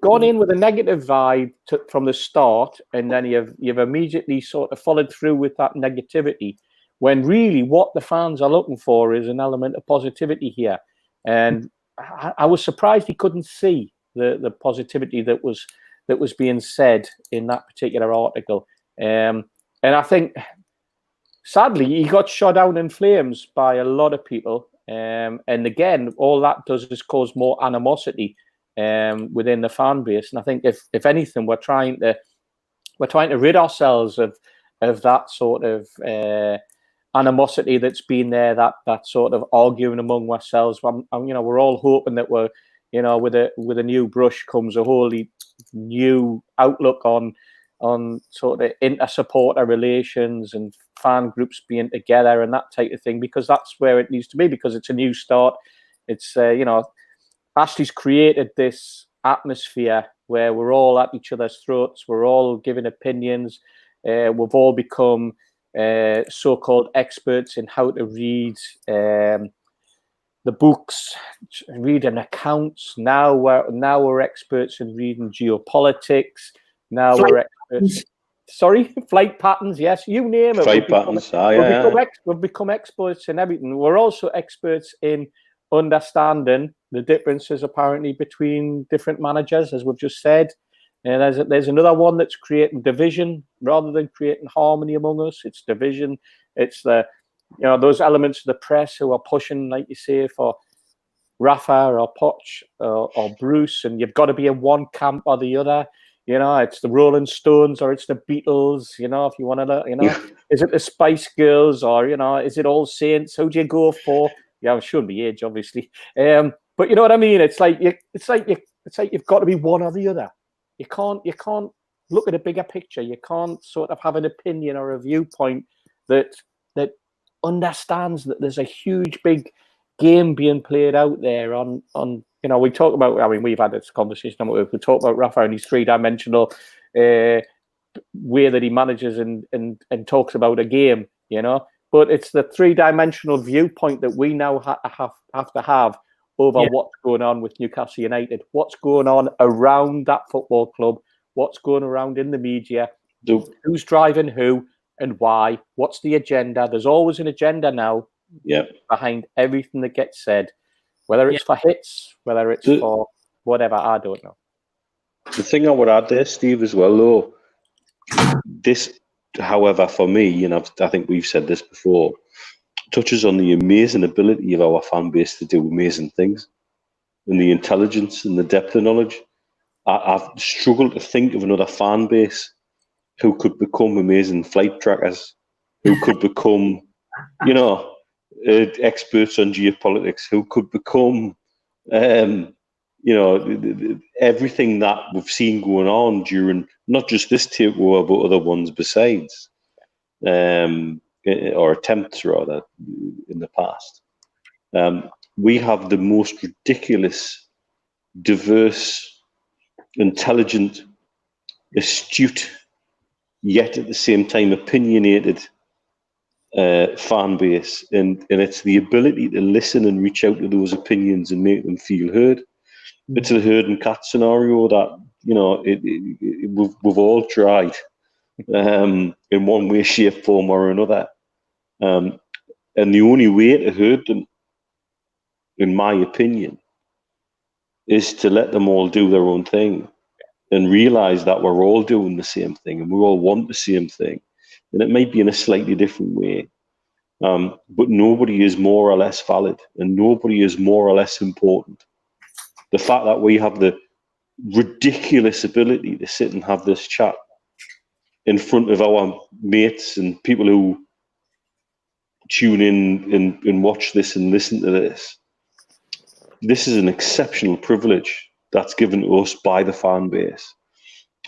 gone in with a negative vibe from the start, and then you've immediately sort of followed through with that negativity, when really what the fans are looking for is an element of positivity here. And I was surprised he couldn't see the positivity that was being said in that particular article. And I think, sadly, he got shot down in flames by a lot of people. And again, all that does is cause more animosity within the fan base. And I think if anything, we're trying to rid ourselves of that sort of animosity that's been there, that sort of arguing among ourselves. We're all hoping that we're, with a new brush comes a wholly new outlook on sort of inter-supporter relations and fan groups being together and that type of thing, because that's where it needs to be, because it's a new start. It's, Ashley's created this atmosphere where we're all at each other's throats, we're all giving opinions, we've all become so-called experts in how to read the books, reading accounts. Now we're experts in reading geopolitics. Now we're experts. Sorry, flight patterns. Yes, you name it. Flight patterns. We've become experts in everything. We're also experts in understanding the differences apparently between different managers, as we've just said. And there's another one that's creating division rather than creating harmony among us. It's division. It's those elements of the press who are pushing, like you say, for Rafa or Poch or Bruce, and you've got to be in one camp or the other. It's the Rolling Stones or it's the Beatles. If you want to, is it the Spice Girls or is it All Saints? Who do you go for? Yeah, it shouldn't be age, obviously. But you know what I mean. It's like you've got to be one or the other. You can't look at a bigger picture. You can't sort of have an opinion or a viewpoint that understands that there's a huge big game being played out there on we talk about, we've had this conversation, we talk about Rafa and his three-dimensional way that he manages and talks about a game, but it's the three-dimensional viewpoint that we now have to have over what's going on with Newcastle United, what's going on around that football club, what's going around in the media, who's driving who and why, what's the agenda. There's always an agenda now behind everything that gets said, whether it's for hits, whether it's for whatever, I don't know. The thing I would add there, Steve, as well, though, this, however, for me, I think we've said this before, touches on the amazing ability of our fan base to do amazing things, and the intelligence and the depth of knowledge. I've struggled to think of another fan base who could become amazing flight trackers, who could become, experts on geopolitics, who could become, everything that we've seen going on during not just this takeover, but other ones besides, or attempts rather, in the past. We have the most ridiculous, diverse, intelligent, astute, yet at the same time opinionated fan base, and it's the ability to listen and reach out to those opinions and make them feel heard. It's a herding cat scenario that, you know, we've all tried in one way, shape, form or another. And the only way to herd them, in my opinion, is to let them all do their own thing and realize that we're all doing the same thing and we all want the same thing. And it might be in a slightly different way. But nobody is more or less valid and nobody is more or less important. The fact that we have the ridiculous ability to sit and have this chat in front of our mates and people who tune in and watch this and listen to this. This is an exceptional privilege that's given to us by the fan base.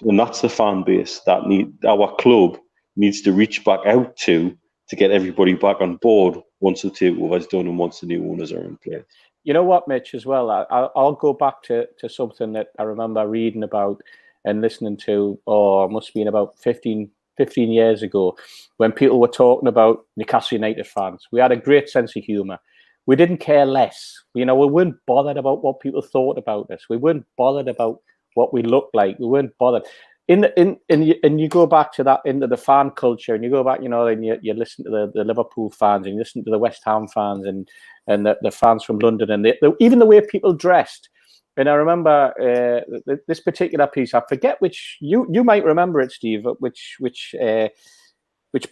And that's the fan base that our club needs to reach back out to get everybody back on board once the takeover is done and once the new owners are in place. You know what, Mitch, as well, I'll go back to something that I remember reading about and listening to, or must have been about 15 years ago, when people were talking about Newcastle United fans. We had a great sense of humour. We didn't care less. You know, we weren't bothered about what people thought about us. We weren't bothered about what we looked like. We weren't bothered. And you go back to that, into the fan culture, and you go back, you know, and you listen to the Liverpool fans, and you listen to the West Ham fans, and the fans from London, and even the way people dressed. And I remember this particular piece. I forget which you might remember it, Steve. Which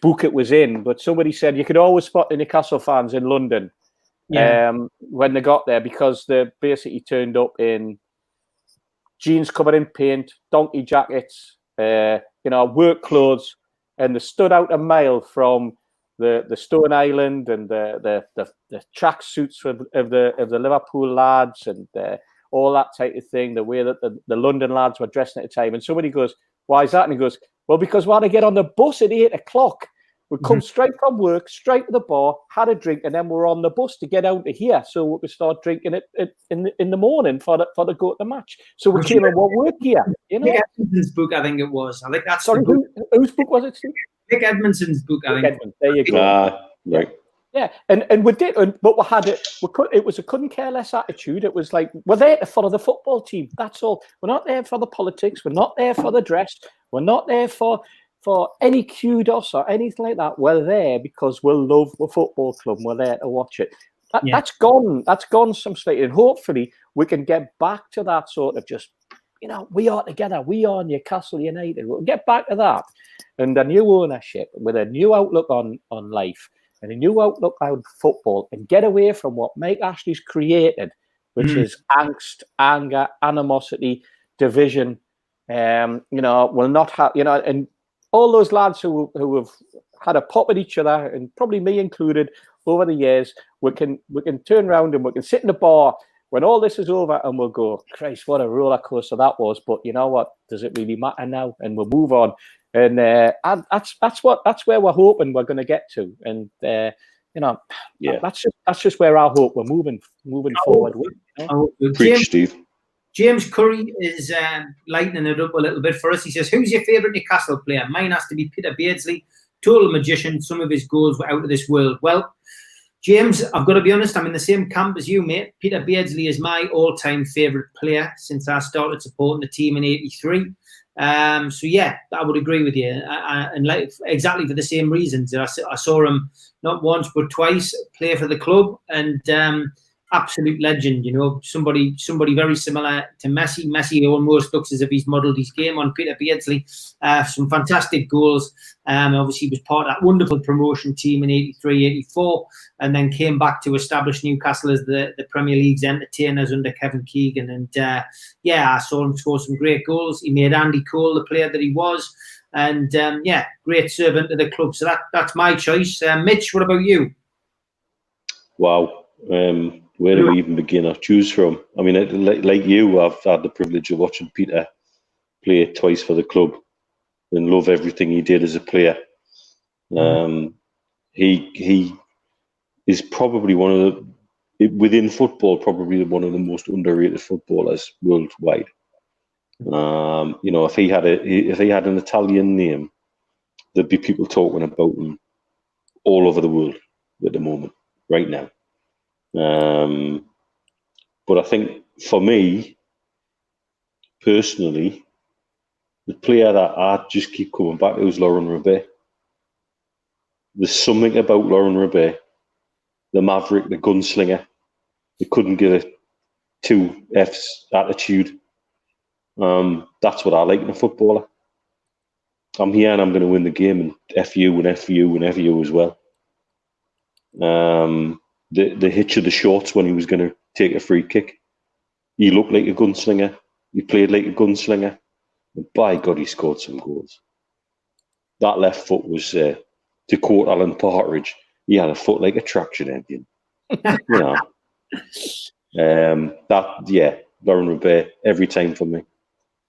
book it was in, but somebody said you could always spot the Newcastle fans in London when they got there, because they basically turned up in jeans covered in paint, donkey jackets, work clothes, and they stood out a mile from the Stone Island and the track suits of the Liverpool lads and all that type of thing. The way that the London lads were dressing at the time. And somebody goes, "Why is that?" And he goes, "Well, because when I get on the bus at 8 o'clock, we come straight from work, straight to the bar, had a drink, and then we're on the bus to get out of here, so we could start drinking it in the morning for the go to the match. So we came and work here." You know, Nick Edmondson's book, I think it was. I think that's sorry, whose book was it, Steve? Nick Edmondson's book, I think. Edmund, there you go. Right. Yeah, and we did, but we had it. It was a couldn't care less attitude. It was like, we're there to follow the football team. That's all. We're not there for the politics. We're not there for the dress. We're not there for any kudos or anything like that. We're there because we love the football club. And we're there to watch it. That's gone. That's gone some state, and hopefully we can get back to that sort of just, you know, we are together. We are Newcastle United. We'll get back to that, and a new ownership with a new outlook on life and a new outlook on football, and get away from what Mike Ashley's created, which is angst, anger, animosity, division. Will not have, and all those lads who have had a pop at each other, and probably me included, over the years, we can turn around and we can sit in the bar when all this is over, and we'll go, "Christ, what a roller coaster that was!" But you know what? Does it really matter now? And we'll move on. And that's where we're hoping we're going to get to. And that's just where I hope we're moving forward with. Preach, Steve. James Curry is lightening it up a little bit for us. He says, "Who's your favourite Newcastle player?" Mine has to be Peter Beardsley. Total magician. Some of his goals were out of this world. Well, James, I've got to be honest, I'm in the same camp as you, mate. Peter Beardsley is my all-time favourite player since I started supporting the team in '83. So yeah, I would agree with you, and like exactly for the same reasons. I saw him not once but twice play for the club, and absolute legend. Somebody very similar to Messi. Messi almost looks as if he's modelled his game on Peter Beardsley. Some fantastic goals. Obviously, he was part of that wonderful promotion team in '83, '84, and then came back to establish Newcastle as the Premier League's entertainers under Kevin Keegan. And I saw him score some great goals. He made Andy Cole the player that he was, and great servant to the club. So that's my choice. Mitch, what about you? Wow. Where do we even begin or choose from? I mean, like you, I've had the privilege of watching Peter play twice for the club and love everything he did as a player. He is probably within football, probably one of the most underrated footballers worldwide. If he had an Italian name, there'd be people talking about him all over the world at the moment, right now. But I think for me, personally, the player that I just keep coming back to is Laurent Robert. There's something about Laurent Robert, the maverick, the gunslinger. They couldn't give it 2 F's attitude. That's what I like in a footballer. I'm here and I'm going to win the game, and F you and F you and F you as well. The hitch of the shorts when he was going to take a free kick. He looked like a gunslinger. He played like a gunslinger. And by God, he scored some goals. That left foot was, to quote Alan Partridge, he had a foot like a traction engine. You know. Laurent Robert, every time for me.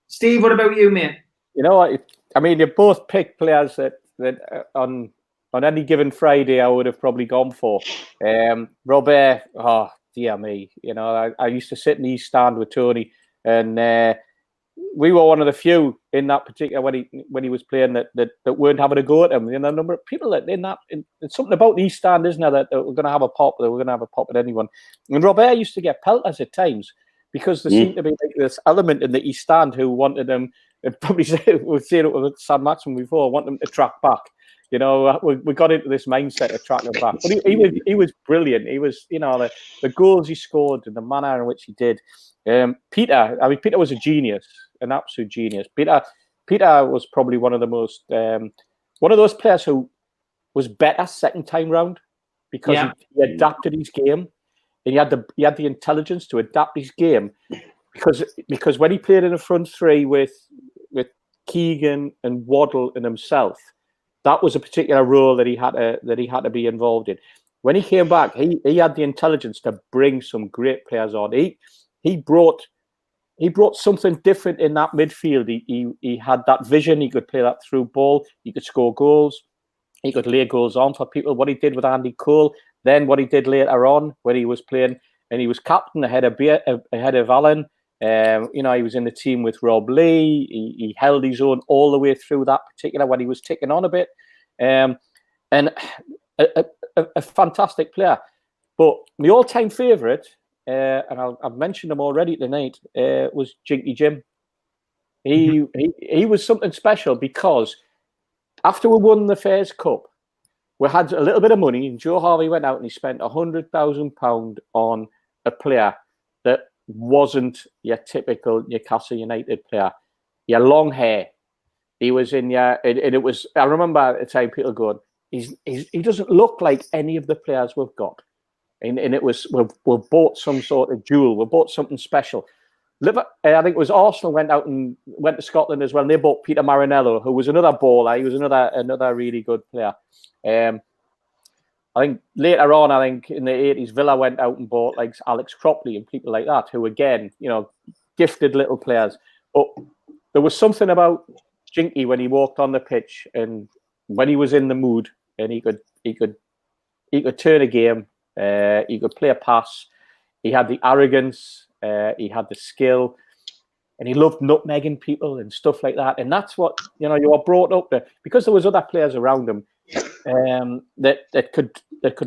Steve, what about you, mate? You know what? I mean, you both picked players that on any given Friday I would have probably gone for. Robert, oh dear me, you know, I used to sit in the East Stand with Tony, and we were one of the few in that particular when he was playing that weren't having a go at him. You know, a number of people that it's something about the East Stand, isn't there, that we're going to have a pop. That we're going to have a pop at anyone. And Robert used to get pelters at times because there seemed to be like this element in the East Stand who wanted them. Probably we've seen it with Saint-Maximin before. Want them to track back. You know, we got into this mindset of tracking them back. But he was brilliant. He was, you know, the goals he scored and the manner in which he did. Peter was a genius, an absolute genius. Peter was probably one of the most one of those players who was better second time round because he adapted his game, and he had the intelligence to adapt his game because when he played in the front three with Keegan and Waddle and himself, that was a particular role that he had to be involved in. When he came back, he had the intelligence to bring some great players on. He brought something different in that midfield. He had that vision. He could play that through ball. He could score goals. He could lay goals on for people. What he did with Andy Cole, then what he did later on when he was playing, and he was captain ahead of Alan. You know, he was in the team with Rob Lee. He held his own all the way through that particular when he was ticking on a bit, and a fantastic player. But my all-time favourite, and I've mentioned him already tonight, was Jinky Jim. He was something special because after we won the Fairs Cup, we had a little bit of money, and Joe Harvey went out and he spent £100,000 on a player that wasn't your typical Newcastle United player. He had long hair. He was in and it was. I remember at the time people going, he doesn't look like any of the players we've got, and it was we bought some sort of jewel. We bought something special. I think it was Arsenal went to Scotland as well. And they bought Peter Marinello, who was another baller. He was another really good player. I think later on, in the 80s, Villa went out and bought like Alex Cropley and people like that, who again, you know, gifted little players. But there was something about Jinky when he walked on the pitch and when he was in the mood, and he could turn a game. He could play a pass. He had the arrogance. He had the skill, and he loved nutmegging people and stuff like that. And that's what, you know, you were brought up there because there was other players around him that could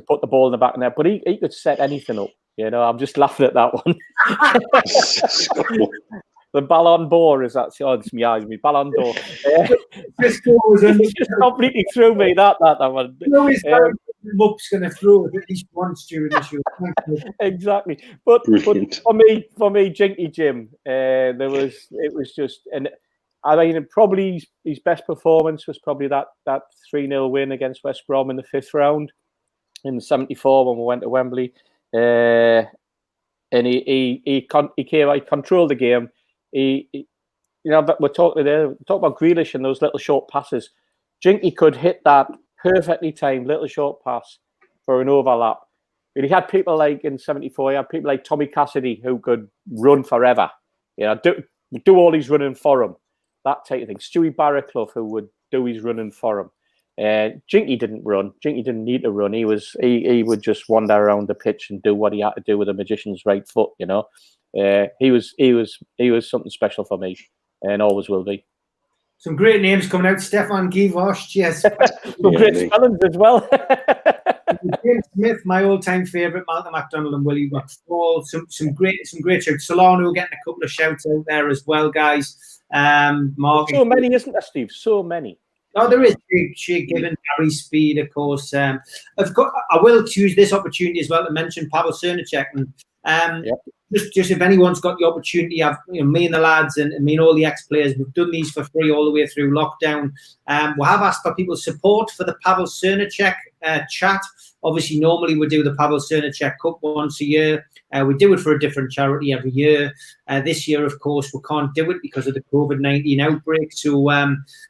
put the ball in the back of net, but he could set anything up. You know, I'm just laughing at that one. The Ballon d'Or, is that? Oh, it's me eyes, me Ballon d'Or. This goal was just completely threw me that one. Mup's going to throw it at least once during the show. Exactly, but for me, Jinky Jim, it was just, and I mean, probably his best performance was probably that 3-0 win against West Brom in the 5th round in '74 when we went to Wembley, and he controlled the game. You know, we're talking about Grealish and those little short passes. Jinky could hit that perfectly timed little short pass for an overlap. And he had people like in '74, he had people like Tommy Cassidy who could run forever. You know, do all his running for him. That type of thing. Stewie Barraclough, who would do his running for him. Jinky didn't run. Jinky didn't need to run. He would just wander around the pitch and do what he had to do with a magician's right foot. You know, he was something special for me, and always will be. Some great names coming out. Stefan Givosh, yes. Some great spellings as well. James Smith, my all-time favourite, Malcolm MacDonald and Willie McFall. Some great shouts. Solano getting a couple of shouts out there as well, guys. Mark, so many, isn't there, Steve? So many. Oh, there is Shea Gibbon, Gary Speed, of course. I will choose this opportunity as well to mention Pavel Srnicek. And just if anyone's got the opportunity, me and the lads and me and all the ex-players, we've done these for free all the way through lockdown. We have asked for people's support for the Pavel Srnicek chat. Obviously, normally we do the Pavel Srnicek Cup once a year. We do it for a different charity every year. This year, of course, we can't do it because of the COVID-19 outbreak. So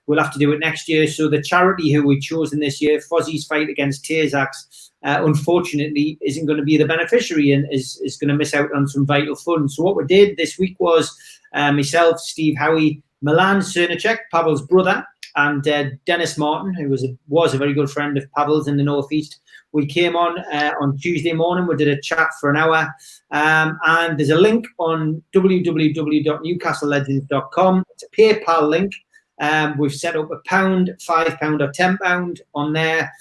we'll have to do it next year. So the charity who we've chosen this year, Fozzie's Fight Against Tasex, unfortunately isn't going to be the beneficiary and is going to miss out on some vital funds. So what we did this week was myself, Steve Howie, Milan Srnicek, Pavel's brother, and Dennis Martin, who was a very good friend of Pavel's in the Northeast. We came on Tuesday morning. We did a chat for an hour. And there's a link on www.newcastlelegends.com. It's a PayPal link. We've set up £1, £5 or £10 on there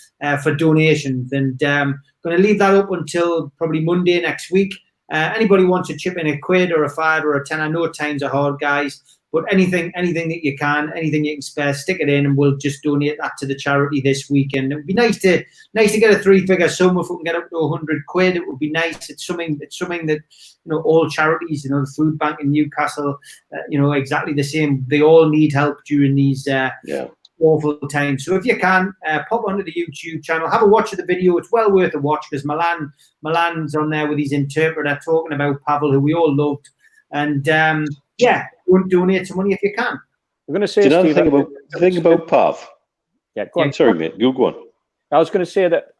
for donations. And going to leave that up until probably Monday next week. Anybody wants to chip in a quid or a £5 or a £10? I know times are hard, guys. But anything that you can, anything you can spare, stick it in, and we'll just donate that to the charity this weekend. It would be nice to get a 3-figure sum. If we can get up to 100 quid, it would be nice. It's something that all charities, the food bank in Newcastle, exactly the same. They all need help during these awful times. So if you can, pop onto the YouTube channel, have a watch of the video. It's well worth a watch because Milan's on there with his interpreter talking about Pavel, who we all loved, and donate some money if you can. I'm going to say, Steve, the thing about Pav. Yeah, go on. Sorry, mate. You go on. I was going to say that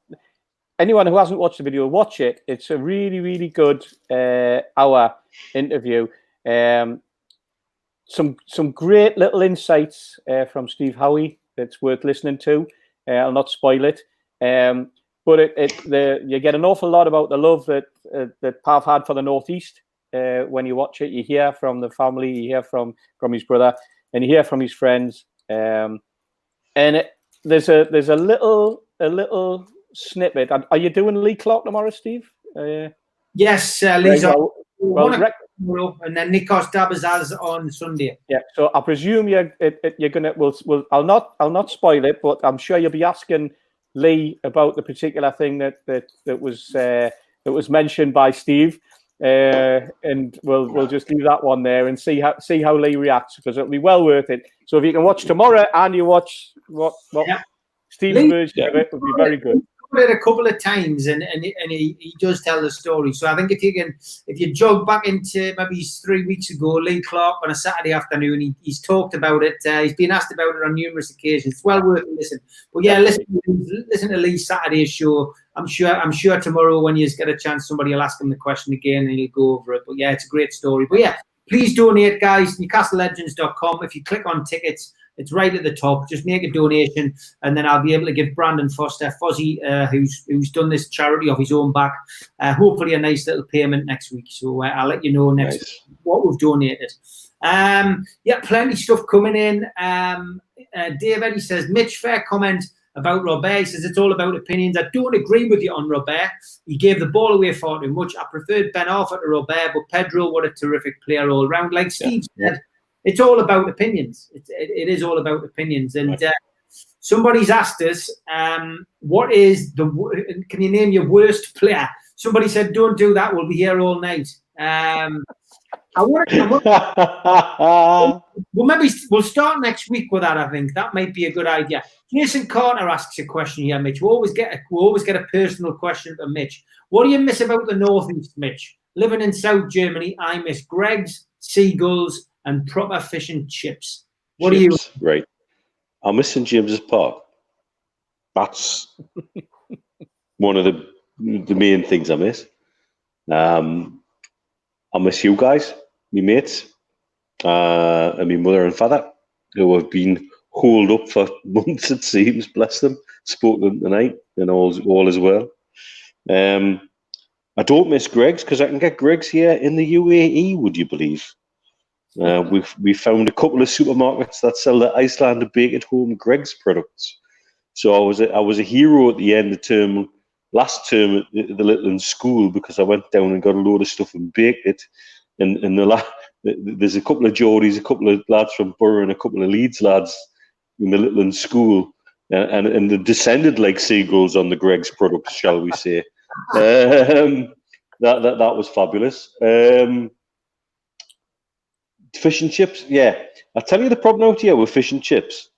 anyone who hasn't watched the video, watch it. It's a really, really good hour interview. Some great little insights from Steve Howie that's worth listening to. I'll not spoil it. But you get an awful lot about the love that Pav had for the Northeast. When you watch it, you hear from the family, you hear from his brother, and you hear from his friends. There's a little snippet. Are you doing Lee Clark tomorrow, Steve? Yes, Lee's on. And then Nikos Dabazaz on Sunday. Yeah, so I presume you're gonna. I'll not spoil it, but I'm sure you'll be asking Lee about the particular thing that was mentioned by Steve. And we'll just leave that one there and see how Lee reacts, because it'll be well worth it. So if you can watch tomorrow and you watch what Steve's version of it, would be very good. It a couple of times and he does tell the story. So I think if you jog back into maybe 3 weeks ago, Lee Clark on a Saturday afternoon, he's talked about it. He's been asked about it on numerous occasions. It's well worth a listen. But yeah, listen to Lee's Saturday show. I'm sure tomorrow when you get a chance, somebody will ask him the question again and he'll go over it. But yeah, it's a great story. But yeah, please donate, guys. NewcastleLegends.com. If you click on tickets, it's right at the top. Just make a donation, and then I'll be able to give Brandon Foster, Fozzie, who's done this charity off his own back, hopefully a nice little payment next week. So I'll let you know next week what we've donated. Plenty of stuff coming in. Dave Eddy says, Mitch, fair comment about Robert. He says it's all about opinions. I don't agree with you on Robert. He gave the ball away far too much. I preferred Ben Arthur to Robert, but Pedro, what a terrific player all round. Like Steve said, it's all about opinions. It is all about opinions. And somebody's asked us, can you name your worst player? Somebody said, don't do that. We'll be here all night. Maybe we'll start next week with that. I think that might be a good idea. Jason Carter asks a question here, Mitch. We always get a personal question from Mitch. What do you miss about the Northeast, Mitch? Living in South Germany, I miss Greggs, seagulls, and proper fish and chips. What do you? Right. I'm missing James's Park. That's one of the main things I miss. I miss you guys, me mates, and my mother and father, who have been holed up for months, it seems, bless them. Spoke to them tonight, and all is well. I don't miss Greggs because I can get Greggs here in the UAE, would you believe? We found a couple of supermarkets that sell the Icelandic bake-at-home Greggs products. So I was a hero at the end of term last term at the Littland school because I went down and got a load of stuff and baked it. And there's a couple of Geordies, a couple of lads from Borough, and a couple of Leeds lads in the Littland school, and they descended like seagulls on the Greggs products, shall we say? That was fabulous. Fish and chips, yeah. I'll tell you the problem out here with fish and chips.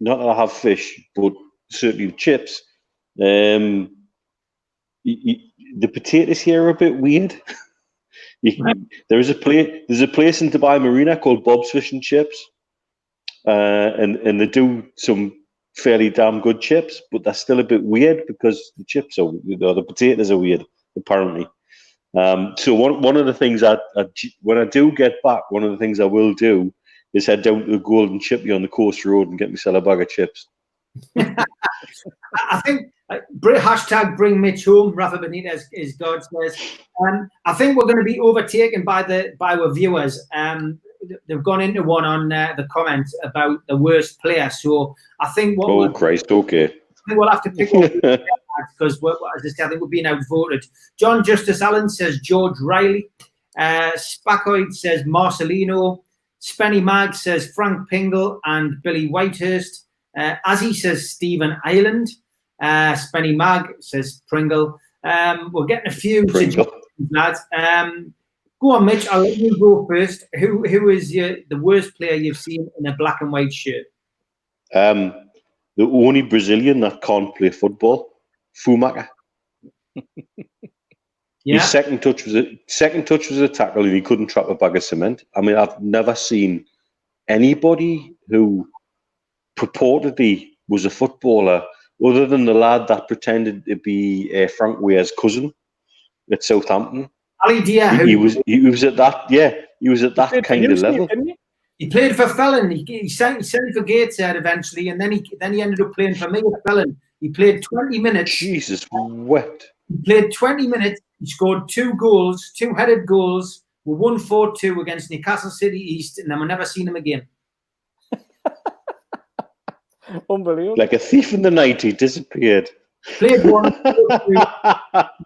Not that I have fish, but certainly the chips. The potatoes here are a bit weird. There's a place in Dubai Marina called Bob's Fish and Chips, and they do some fairly damn good chips, but they're still a bit weird because the chips are, the potatoes are weird apparently. So one of the things when I do get back, one of the things I will do is head down to the Golden Chippy on the Coast Road and get myself a bag of chips. I think hashtag bring Mitch home. Rafa Benitez is God says. I think we're going to be overtaken by our viewers. They've gone into one on the comments about the worst player. So I think okay. I think we'll have to pick up because, as I said, I think we're being outvoted. John Justice Allen says George Riley. Spacoid says Marcelino. Spenny Mag says Frank Pingle and Billy Whitehurst. Azzy says Stephen Ireland. Spenny Mag says Pringle. We're getting a few suggestions, lads. Go on, Mitch. I'll let you go first. Who is the worst player you've seen in a black and white shirt? The only Brazilian that can't play football, Fumaca. Yeah. His second touch was a tackle, and he couldn't trap a bag of cement. I mean, I've never seen anybody who purportedly was a footballer, other than the lad that pretended to be Frank Weir's cousin at Southampton. Ali Dia, he was at that. Yeah, he was at that kind of level. He played for Felon. He signed for Gateshead eventually, and then he ended up playing for me at Felon. He played 20 minutes. Jesus wept. He played 20 minutes. He scored 2 goals, 2-headed goals. We won 4-2 against Newcastle City East, and then we've never seen him again. Unbelievable. Like a thief in the night, he disappeared. Played 1.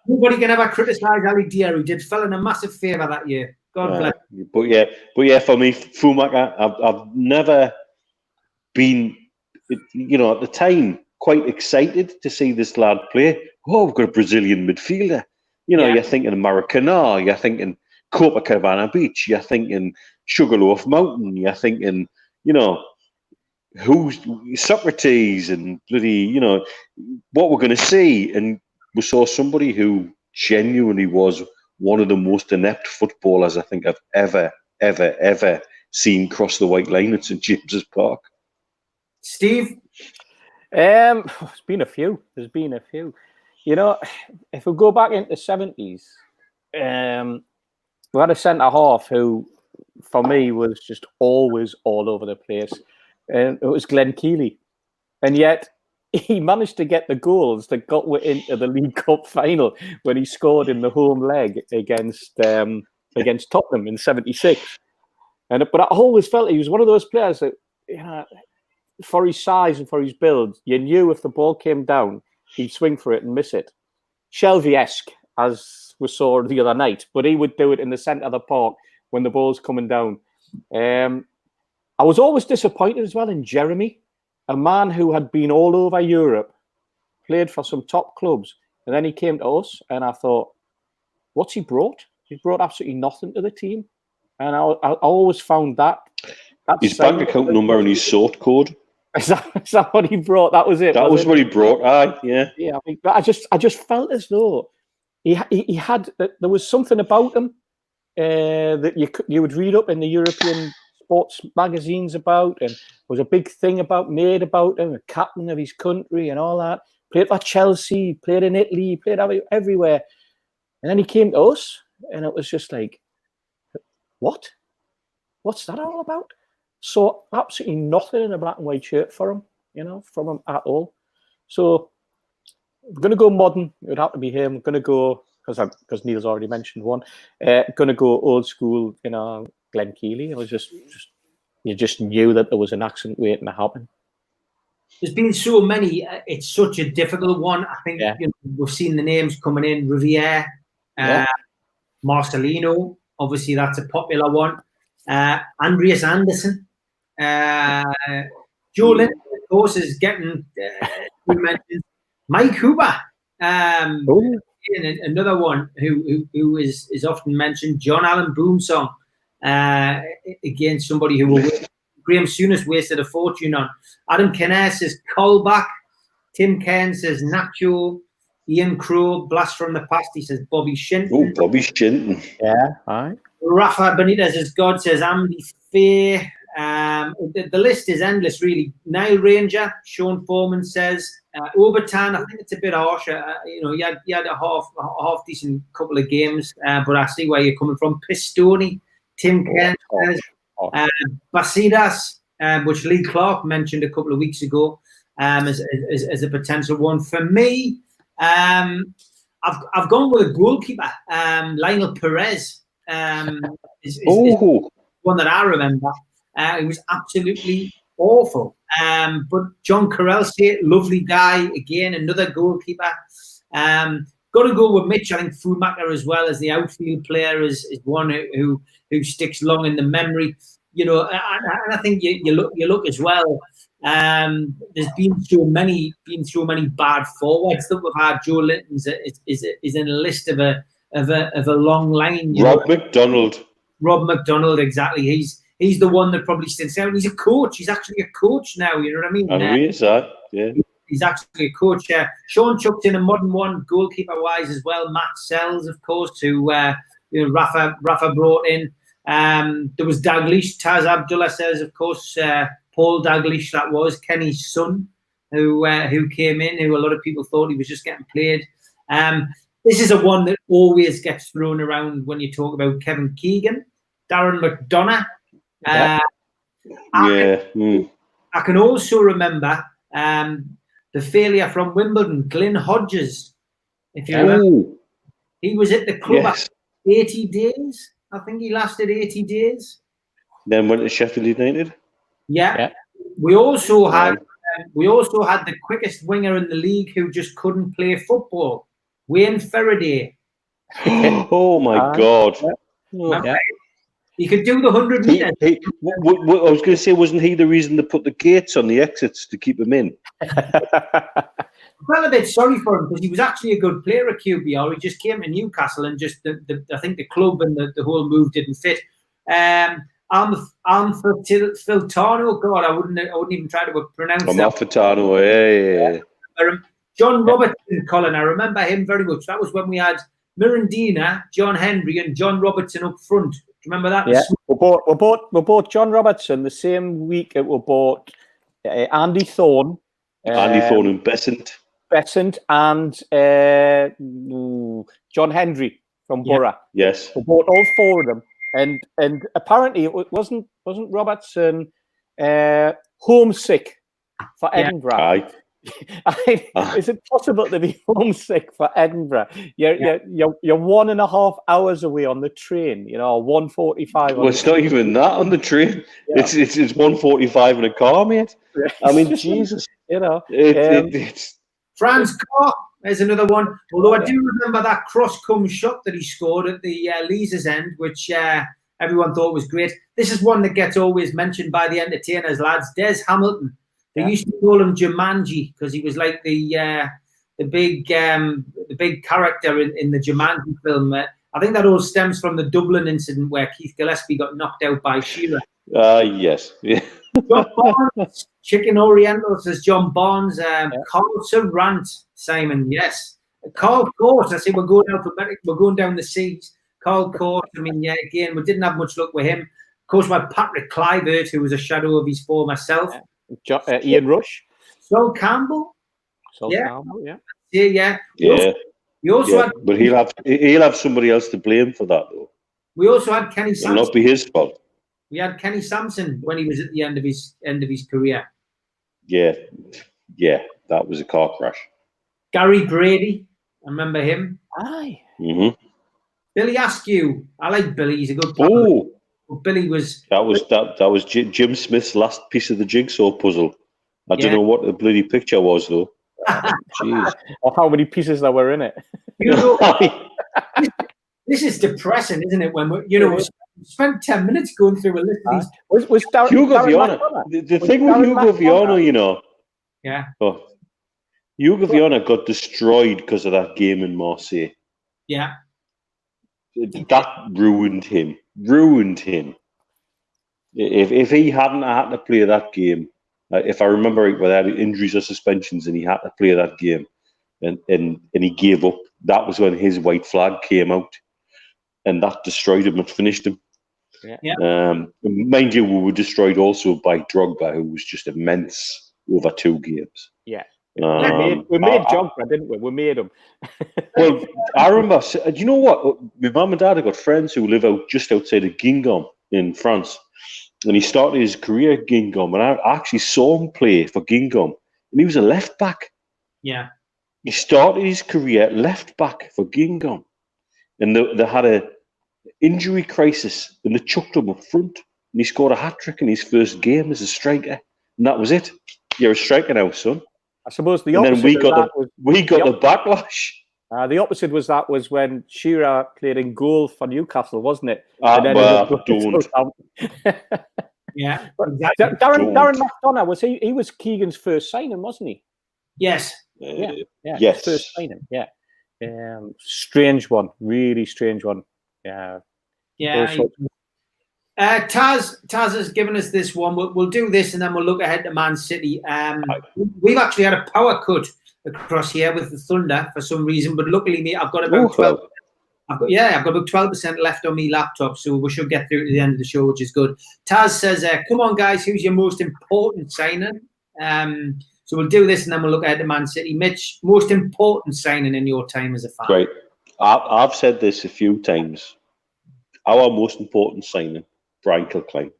Nobody can ever criticise Ali Dia. He did Felon a massive favour that year. God bless. But yeah, for me, Fumaca, I've never been, at the time, quite excited to see this lad play. Oh, we've got a Brazilian midfielder. You're thinking Maracanã, you're thinking Copacabana Beach, you're thinking Sugarloaf Mountain, you're thinking, who's Socrates and bloody, what we're going to see. And we saw somebody who genuinely was one of the most inept footballers I think I've ever seen cross the white line at St James's Park. Steve? There's been a few. If we go back into the 70s, we had a centre-half who, for me, was just always all over the place. And it was Glenn Keeley. And yet, he managed to get the goals that got into the League Cup final when he scored in the home leg against Tottenham in '76. But I always felt he was one of those players that, for his size and for his build, you knew if the ball came down, he'd swing for it and miss it. Shelvey-esque, as we saw the other night, but he would do it in the centre of the park when the ball's coming down. I was always disappointed as well in Jeremy, a man who had been all over Europe, played for some top clubs, and then he came to us, and I thought, what's he brought? He brought absolutely nothing to the team. And I always found that. His bank account number and his sort code. Is that what he brought? That was it. That was what he brought. Yeah. Yeah. I just felt as though he had there was something about him that you would read up in the European sports magazines about, and was a big thing made about him, a captain of his country and all that. Played for Chelsea, played in Italy, played everywhere, and then he came to us, and it was just like, what? What's that all about? So absolutely nothing in a black and white shirt for him, from him at all. So we're going to go modern. It would have to be him. We're going to go, because Neil's already mentioned one, going to go old school, Glenn Keeley. It was just you just knew that there was an accident waiting to happen. There's been so many. It's such a difficult one. I think we've seen the names coming in. Riviere, Marcelino. Obviously, that's a popular one. Andreas Andersen. Joelinton, of course, is getting mentioned. Mike Huber. Another one who is often mentioned. John Allen Boomsong. Again, somebody who Graham Souness wasted a fortune on. Adam Kenner says Colback. Tim Cairn says Nacho. Ian Crow, blast from the past. He says Bobby Shinton. Oh, Bobby Shinton. Yeah, all right. Rafa Benitez as God says Andy Fair. The list is endless, really. Nile Ranger, Sean Foreman says Obertan. I think it's a bit harsh. You had a half decent couple of games, but I see where you're coming from. Pistoni, Tim Kent says Basidas, which Lee Clark mentioned a couple of weeks ago as a potential one. For me, I've gone with a goalkeeper, Lionel Perez. Is one that I remember. It was absolutely awful. But John Carrelsi, lovely guy, again, another goalkeeper. Got to go with Mitch. I think Fumaker as well as the outfield player is one who sticks long in the memory. And I think you look as well. There's been so many bad forwards that we've had. Joelinton is in a list of a long line. Rob McDonald, exactly. He's the one that probably sticks out. He's a coach. He's actually a coach now. You know what I mean? And he is that. Yeah. He's actually a coach. Sean chucked in a modern one, goalkeeper-wise as well. Matt Sells, of course, who Rafa brought in. There was Dalglish. Taz Abdullah says, of course, Paul Dalglish, that was Kenny's son, who came in, who a lot of people thought he was just getting played. This is a one that always gets thrown around when you talk about Kevin Keegan, Darren McDonough. I can also remember the failure from Wimbledon, Glyn Hodges. If you remember, he was at the club after 80 days. I think he lasted 80 days. Then went to Sheffield United. Yeah. We also had the quickest winger in the league who just couldn't play football, Wayne Faraday. Oh my God! He could do the 100 meters. I was going to say, wasn't he the reason to put the gates on the exits to keep him in? I felt a bit sorry for him because he was actually a good player at QPR. He just came to Newcastle and just I think the club and the whole move didn't fit. Filtano, God, I wouldn't even try to pronounce that. Filtano, yeah. John Robertson, Colin, I remember him very much. That was when we had Mirandina, John Henry, and John Robertson up front. Do you remember that? Yeah, we bought John Robertson the same week that we bought Andy Thorne. And Besant and John Henry from Borough. Yes. We bought all four of them. And apparently it wasn't Robertson homesick for Edinburgh. Aye. Is it possible to be homesick for Edinburgh? You're 1.5 hours away on the train, 1:45. Well, it's not even that on the train. Yeah. It's 1:45 in a car, mate. I mean, Jesus. It's Franz Carr. There's another one. Although I do remember that cross-come shot that he scored at the Leazes end, which everyone thought was great. This is one that gets always mentioned by the entertainers, lads. Des Hamilton. They used to call him Jumanji because he was like the big character in the Jumanji film. I think that all stems from the Dublin incident where Keith Gillespie got knocked out by Shearer. Yes. Yeah. John Barnes, Chicken Oriental says John Barnes. Carl Surrant, Simon, yes. Carl Court, I say we're going down the seas. Carl Court, I mean, again, we didn't have much luck with him. Of course, we had Patrick Kluivert, who was a shadow of his former self. Ian Rush. Sol Campbell. Campbell, Yeah. We also had, but he'll have somebody else to blame for that, though. We also had Kenny Sampson. It'll not be his fault. We had Kenny Sampson when he was at the end of his career. Yeah, that was a car crash. Gary Brady, I remember him. Aye. Mm-hmm. Billy Askew, I like Billy. He's a good player. Oh, Billy was that was Jim Smith's last piece of the jigsaw puzzle. I don't know what the bloody picture was, though. Jeez. Or how many pieces there were in it. You know, this is depressing, isn't it? When we spent 10 minutes going through a list of these. Was Hugo Darren Viana. The thing with Hugo Viana, you know. Yeah. Oh, Hugo Viana got destroyed because of that game in Marseille. Yeah. That ruined him. If he hadn't had to play that game, if I remember right, whether he had injuries or suspensions and he had to play that game and he gave up, that was when his white flag came out and that destroyed him and finished him. Yeah. Mind you, we were destroyed also by Drogba, who was just immense over 2 games. Yeah. We made Drogba, didn't we? We made him. Well, I remember, do you know what? My mum and dad have got friends who live just outside of Guingamp in France. And he started his career at Guingamp. And I actually saw him play for Guingamp. And he was a left back. Yeah. He started his career left back for Guingamp. And they had a injury crisis. And they chucked him up front. And he scored a hat-trick in his first game as a striker. And that was it. You're a striker now, son. I suppose the opposite. And then we got the backlash. The opposite was when Shearer played in goal for Newcastle, wasn't it? Don't. Yeah. Exactly. Darren McDonough, he was Keegan's first signing, wasn't he? Yes. Yes. First signing. Yeah. Strange one, really strange one. Yeah. Yeah. Taz has given us this one. We'll do this and then we'll look ahead to Man City. We've actually had a power cut across here with the Thunder for some reason, but luckily I've got about 12. I've got about 12% left on my laptop, so we should get through to the end of the show, which is good. Taz says, "Come on, guys, who's your most important signing?" So we'll do this and then we'll look ahead to Man City. Mitch, most important signing in your time as a fan? Right, I've said this a few times. Our most important signing, Brian Kilcline.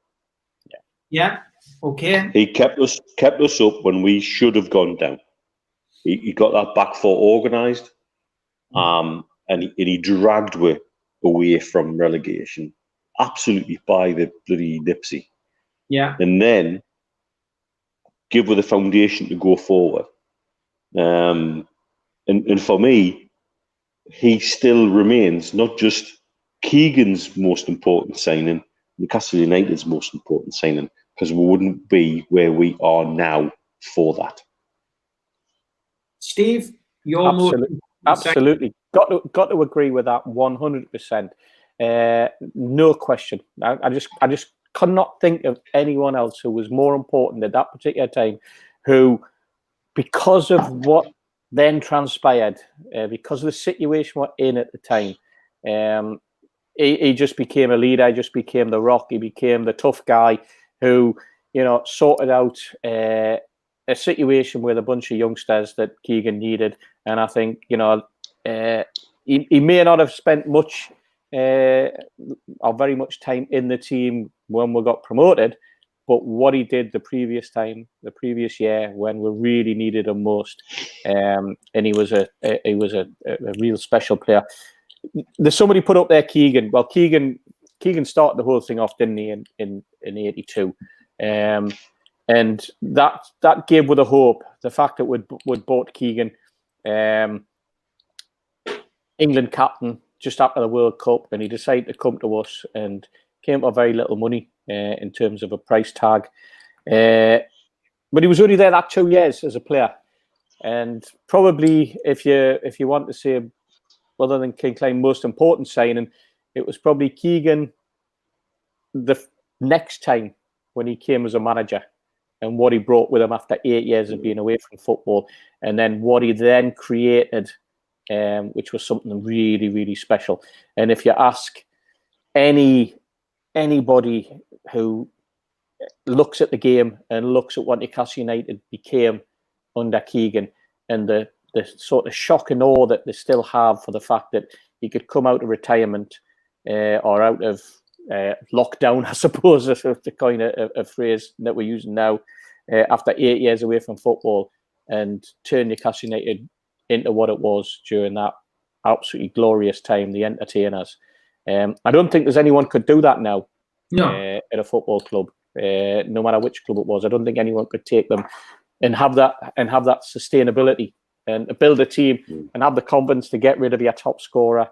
Yeah. Okay. He kept us up when we should have gone down. He got that back four organised, and he dragged away from relegation, absolutely by the bloody Nipsey. Yeah. And then give her the foundation to go forward. And for me, he still remains not just Keegan's most important signing, Newcastle United's most important signing, because we wouldn't be where we are now for that. Steve, your absolutely got to agree with that 100%. No question. I just could not think of anyone else who was more important at that particular time, who, because of what then transpired, because of the situation we're in at the time, he just became a leader. He just became the rock. He became the tough guy who, sorted out a situation with a bunch of youngsters that Keegan needed. And I think, he may not have spent much or very much time in the team when we got promoted, but what he did the previous year when we really needed him most, and he was a real special player. There's somebody put up there Keegan. Well, Keegan started the whole thing off, didn't he, in 82. And that gave with a hope. The fact that we'd bought Keegan, England captain, just after the World Cup, and he decided to come to us and came for very little money in terms of a price tag. But he was only there that 2 years as a player. And probably if you want to say, other than Kilcline, most important signing, it was probably Keegan the next time when he came as a manager, and what he brought with him after 8 years of being away from football, and then what he then created, which was something really, really special. And if you ask anybody who looks at the game and looks at what Newcastle United became under Keegan, and the sort of shock and awe that they still have for the fact that he could come out of retirement or out of lockdown, I suppose, is the kind of a phrase that we're using now, after 8 years away from football, and turn Newcastle United into what it was during that absolutely glorious time, the entertainers. I don't think there's anyone could do that now. No. At a football club, no matter which club it was. I don't think anyone could take them and have that sustainability and build a team and have the confidence to get rid of your top scorer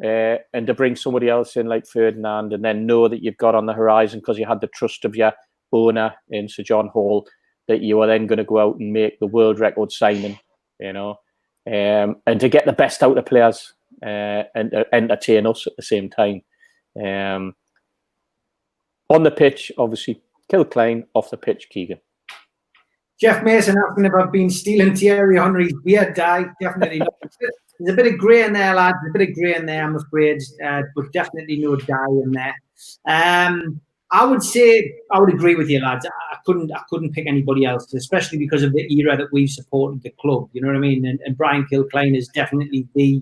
and to bring somebody else in like Ferdinand, and then know that you've got on the horizon, because you had the trust of your owner in Sir John Hall, that you are then going to go out and make the world record signing, and to get the best out of players and entertain us at the same time. On the pitch, obviously, Kilcline. Off the pitch, Keegan. Jeff Mason asking if I've been stealing Thierry Henry's beard dye. Definitely not. There's a bit of grey in there, lads. A bit of grey in there, I'm afraid, but definitely no dye in there. I would say I would agree with you, lads. I couldn't pick anybody else, especially because of the era that we've supported the club. You know what I mean? And Brian Kilcline is definitely the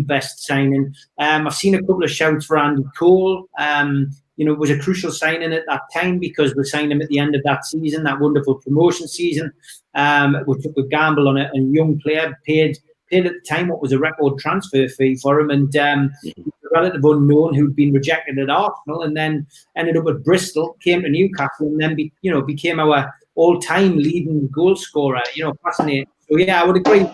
best signing. I've seen a couple of shouts for Andy Cole. It was a crucial signing at that time because we signed him at the end of that season, that wonderful promotion season. We took a gamble on a young player, paid at the time what was a record transfer fee for him, and a relative unknown who'd been rejected at Arsenal and then ended up at Bristol, came to Newcastle, and then became our all-time leading goal scorer. Fascinating. So yeah, I would agree.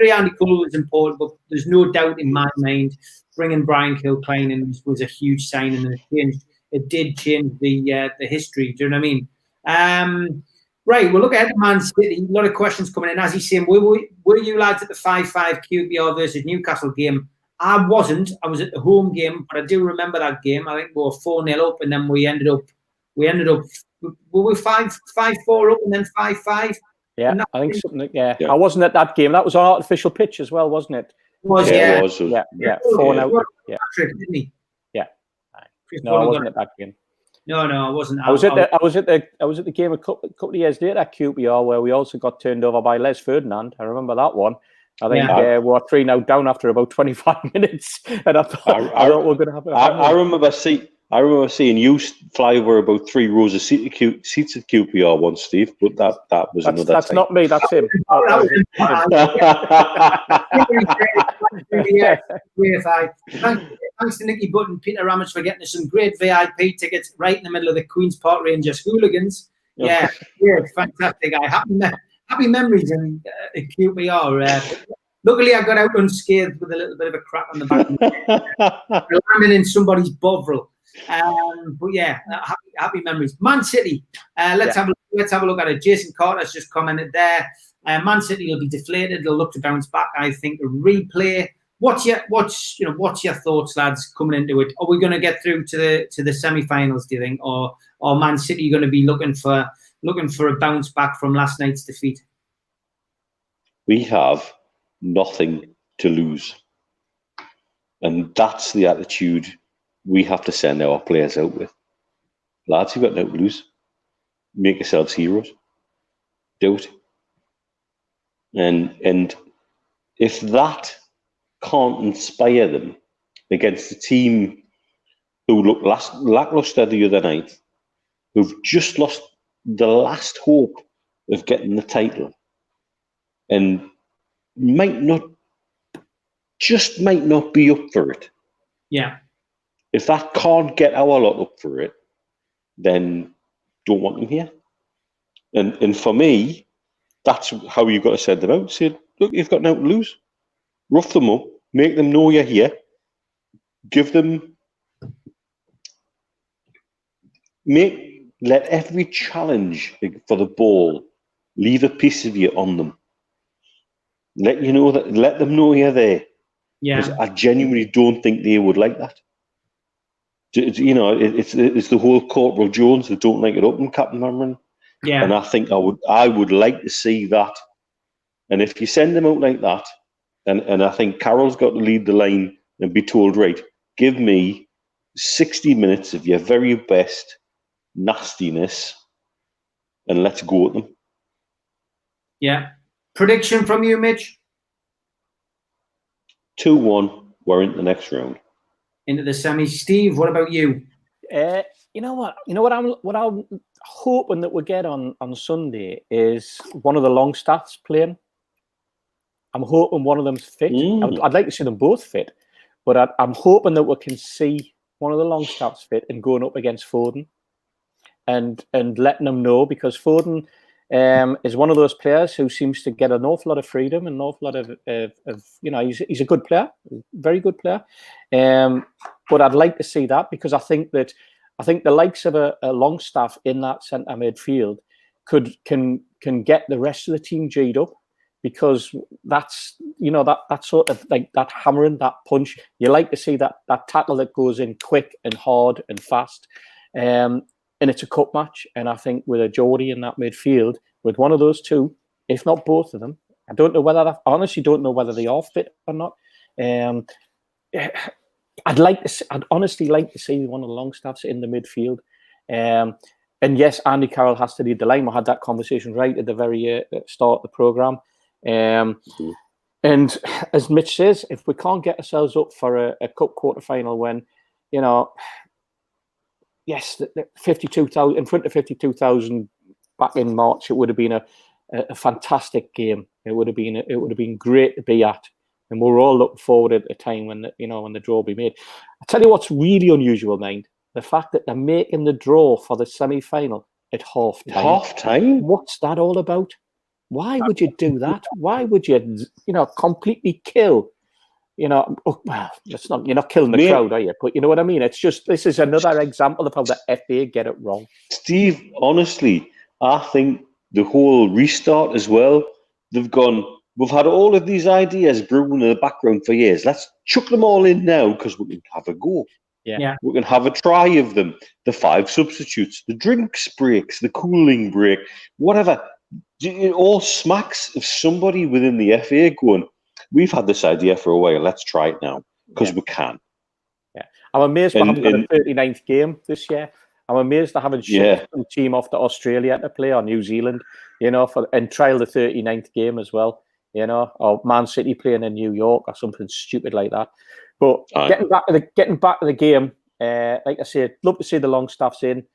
Andy Cole was important, but there's no doubt in my mind bringing Brian Kilcline in was a huge signing, and it did change the history. Do you know what I mean? Right, we'll look ahead to Man City. A lot of questions coming in. As he's saying, were you lads at the 5-5 QPR versus Newcastle game? I wasn't. I was at the home game, but I do remember that game. I think we were 4-0 up, and then we ended up. Were we 5-4 up and then 5-5? Yeah, I think something. Yeah, I wasn't at that game. That was an artificial pitch as well, wasn't it? It was, yeah. 4-0. Yeah. Patrick, didn't he? Yeah. No, I wasn't at that game. No, I wasn't. I was at the game a couple of years later at QPR, where we also got turned over by Les Ferdinand. I remember that one. I think we were 3-0 down after about 25 minutes, and I thought we were going to have it. I remember seeing you fly over about 3 rows of seats at QPR once, Steve. But that was another. That's time. not me. That's him. Thanks to Nicky Button, Peter Ramage for getting us some great VIP tickets right in the middle of the Queen's Park Rangers hooligans. Yeah, fantastic. Happy memories in QPR. Luckily, I got out unscathed with a little bit of a crack on the back. Landing in somebody's bovril. But yeah, happy memories. Man City. Let's have a look at it. Jason Carter's just commented there. Man City will be deflated. They'll look to bounce back. I think a replay. What's your thoughts, lads, coming into it? Are we going to get through to the semi-finals? Do you think, or Man City going to be looking for a bounce back from last night's defeat? We have nothing to lose, and that's the attitude we have to send our players out with. Lads, you've got nothing to lose. Make yourselves heroes. Do it. And if that can't inspire them against a team who looked lackluster the other night, who've just lost the last hope of getting the title, and might not be up for it. Yeah. If that can't get our lot up for it, then don't want them here. And for me, that's how you've got to send them out. Say, look, you've got nothing to lose. Rough them up, make them know you're here, let every challenge for the ball leave a piece of you on them. Let them know you're there. Yeah. Because I genuinely don't think they would like that. It's the whole Corporal Jones that don't like it up in Captain Cameron. Yeah. And I think I would like to see that. And if you send them out like that, and I think Carroll's got to lead the line and be told, right, give me 60 minutes of your very best nastiness and let's go at them. Yeah. Prediction from you, Mitch? 2-1, we're into the next round. Into the semi. Steve, what about you? You know what I'm hoping that we get on Sunday is one of the Longstaffs playing. I'm hoping one of them's fit. I'd like to see them both fit, but I'm hoping that we can see one of the Longstaffs fit and going up against Foden and letting them know, because Foden, is one of those players who seems to get an awful lot of freedom and an awful lot of he's a good player, very good player. But I'd like to see that, because I think the likes of a Longstaff in that centre midfield can get the rest of the team G'd up, because that's that sort of like that hammering, that punch. You like to see that tackle that goes in quick and hard and fast. And it's a cup match, and I think with a Geordie in that midfield, with one of those two, if not both of them, I honestly don't know whether they are fit or not. I'd honestly like to see one of the Longstaffs in the midfield. And yes, Andy Carroll has to lead the line. We had that conversation right at the very start of the programme. And as Mitch says, if we can't get ourselves up for a cup quarter-final when, yes, 52,000 in front of 52,000 back in March, it would have been a fantastic game. It would have been great to be at, and we were all looking forward at the time when the draw will be made. I tell you what's really unusual, mind, the fact that they're making the draw for the semi-final at half time. Half time? What's that all about? Why would you do that? Why would you, completely kill? Well, it's not. You're not killing the crowd, are you? But you know what I mean. It's just, this is another example of how the FA get it wrong. Steve, honestly, I think the whole restart as well. They've gone. We've had all of these ideas brewing in the background for years. Let's chuck them all in now because we can have a go. Yeah. We can have a try of them. The 5 substitutes, the drinks breaks, the cooling break, whatever. It all smacks of somebody within the FA going, we've had this idea for a while, let's try it now, because we can. Yeah, I'm amazed we haven't got a 39th game this year. I'm amazed they haven't shipped the team off to Australia to play, or New Zealand, and trial the 39th game as well, or Man City playing in New York or something stupid like that. But getting back to the game, like I said, love to see the Longstaffs in.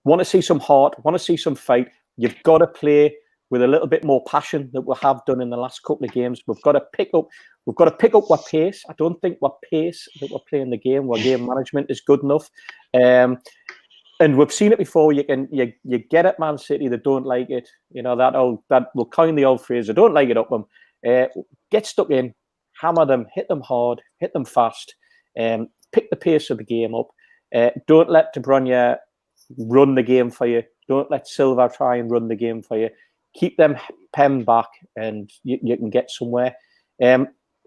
Want to see some heart, want to see some fight. You've got to play with a little bit more passion than we have done in the last couple of games. We've got to pick up our pace. I don't think our pace that we're playing the game, our game management is good enough. And we've seen it before. You get at Man City, they don't like it. That will coin the old phrase, they don't like it up them. Get stuck in, hammer them, hit them hard, hit them fast, pick the pace of the game up. Don't let De Bruyne run the game for you. Don't let Silva try and run the game for you. Keep them penned back, and you can get somewhere.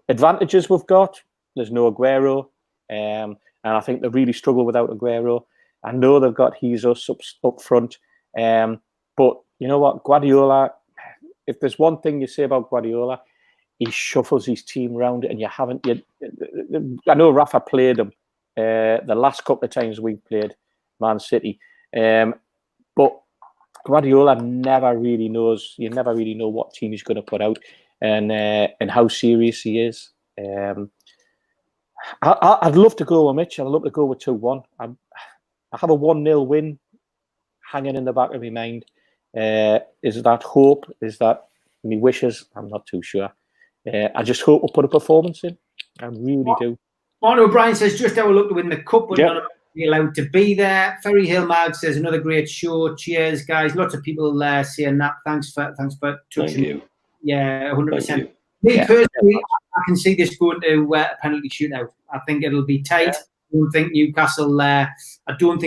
Advantages we've got. There's no Aguero, and I think they really struggle without Aguero. I know they've got Jesus up front, but you know what, Guardiola. If there's one thing you say about Guardiola, he shuffles his team around, and I know Rafa played him the last couple of times we played Man City. But Guardiola never really knows. You never really know what team he's going to put out, and how serious he is. I'd love to go with Mitch. I'd love to go with 2-1. I have a 1-0 win hanging in the back of my mind. Is that hope? Is that my wishes? I'm not too sure. I just hope we'll put a performance in. I really do. Martin O'Brien says, just how we look to win the cup, but not be allowed to be there. Ferry Hill Mag says, another great show. Cheers, guys. Lots of people saying that. Thanks for touching. Thank you. Yeah, 100%. Me personally, I can see this going to a penalty shootout. I think it'll be tight. I don't think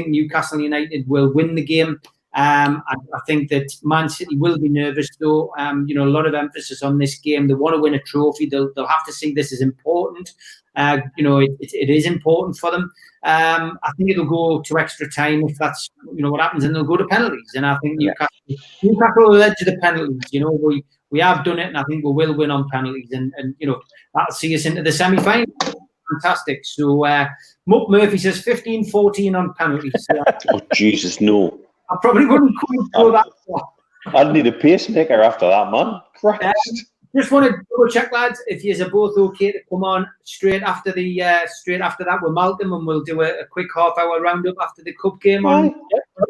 Newcastle United will win the game. I think that Man City will be nervous, though. A lot of emphasis on this game. They want to win a trophy. They'll have to see this as important. It is important for them. I think it'll go to extra time if that's what happens, and they'll go to penalties. And I think Newcastle will lead to the penalties. We have done it, and I think we will win on penalties. And that'll see us into the semi-final. Fantastic. So Muck Murphy says 15-14 on penalties. Oh Jesus, no! I probably wouldn't quite go that far. I'd need a pacemaker after that, man. Christ. Just want to double check, lads, if you're both okay to come on straight after that with Malcolm, and we'll do a quick half-hour roundup after the cup game on.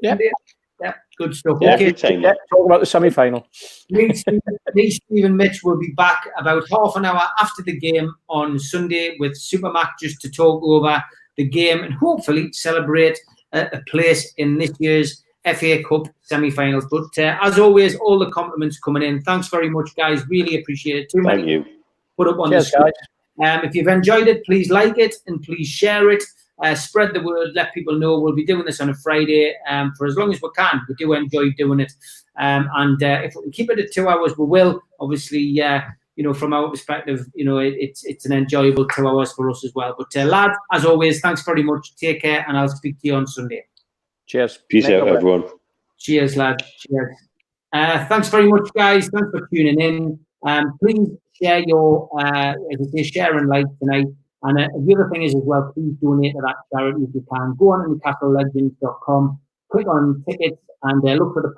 Yeah, good stuff. Okay, talk about the semi-final. Me, Steve, and Mitch will be back about half an hour after the game on Sunday with Supermac just to talk over the game and hopefully celebrate a place in this year's FA Cup semi-finals. But as always, all the compliments coming in. Thanks very much, guys. Really appreciate it. Thank you. Put up on Cheers, the screen. guys. If you've enjoyed it, please like it and please share it. Spread the word. Let people know. We'll be doing this on a Friday for as long as we can. We do enjoy doing it. And if we can keep it at 2 hours, we will. Obviously, from our perspective, it's an enjoyable 2 hours for us as well. But lads, as always, thanks very much. Take care, and I'll speak to you on Sunday. Cheers. Peace out, everyone. Cheers, lads. Cheers. Thanks very much, guys. Thanks for tuning in. Please share your, share and like tonight. And the other thing is as well, please donate to that charity if you can. Go on to NewcastleLegends.com, click on tickets, and look for the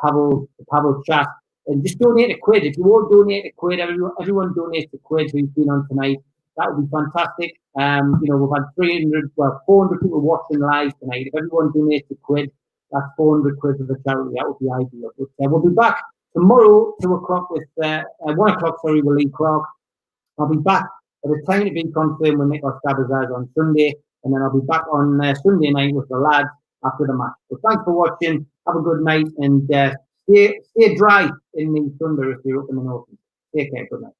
Pavel chat. And just donate a quid. If you all donate a quid, everyone donates a quid who's been on tonight. That would be fantastic. We've had 400 people watching live tonight. If everyone donates a quid, that's 400 quid for the charity. That would be ideal. But we'll be back tomorrow, 2 o'clock with 1 o'clock. Sorry, with Lee Clark. I'll be back at a time to be confirmed with Nicholas Cabazaz on Sunday, and then I'll be back on Sunday night with the lads after the match. So thanks for watching. Have a good night, and stay dry in the thunder if you're up in the north. Take care. Good night.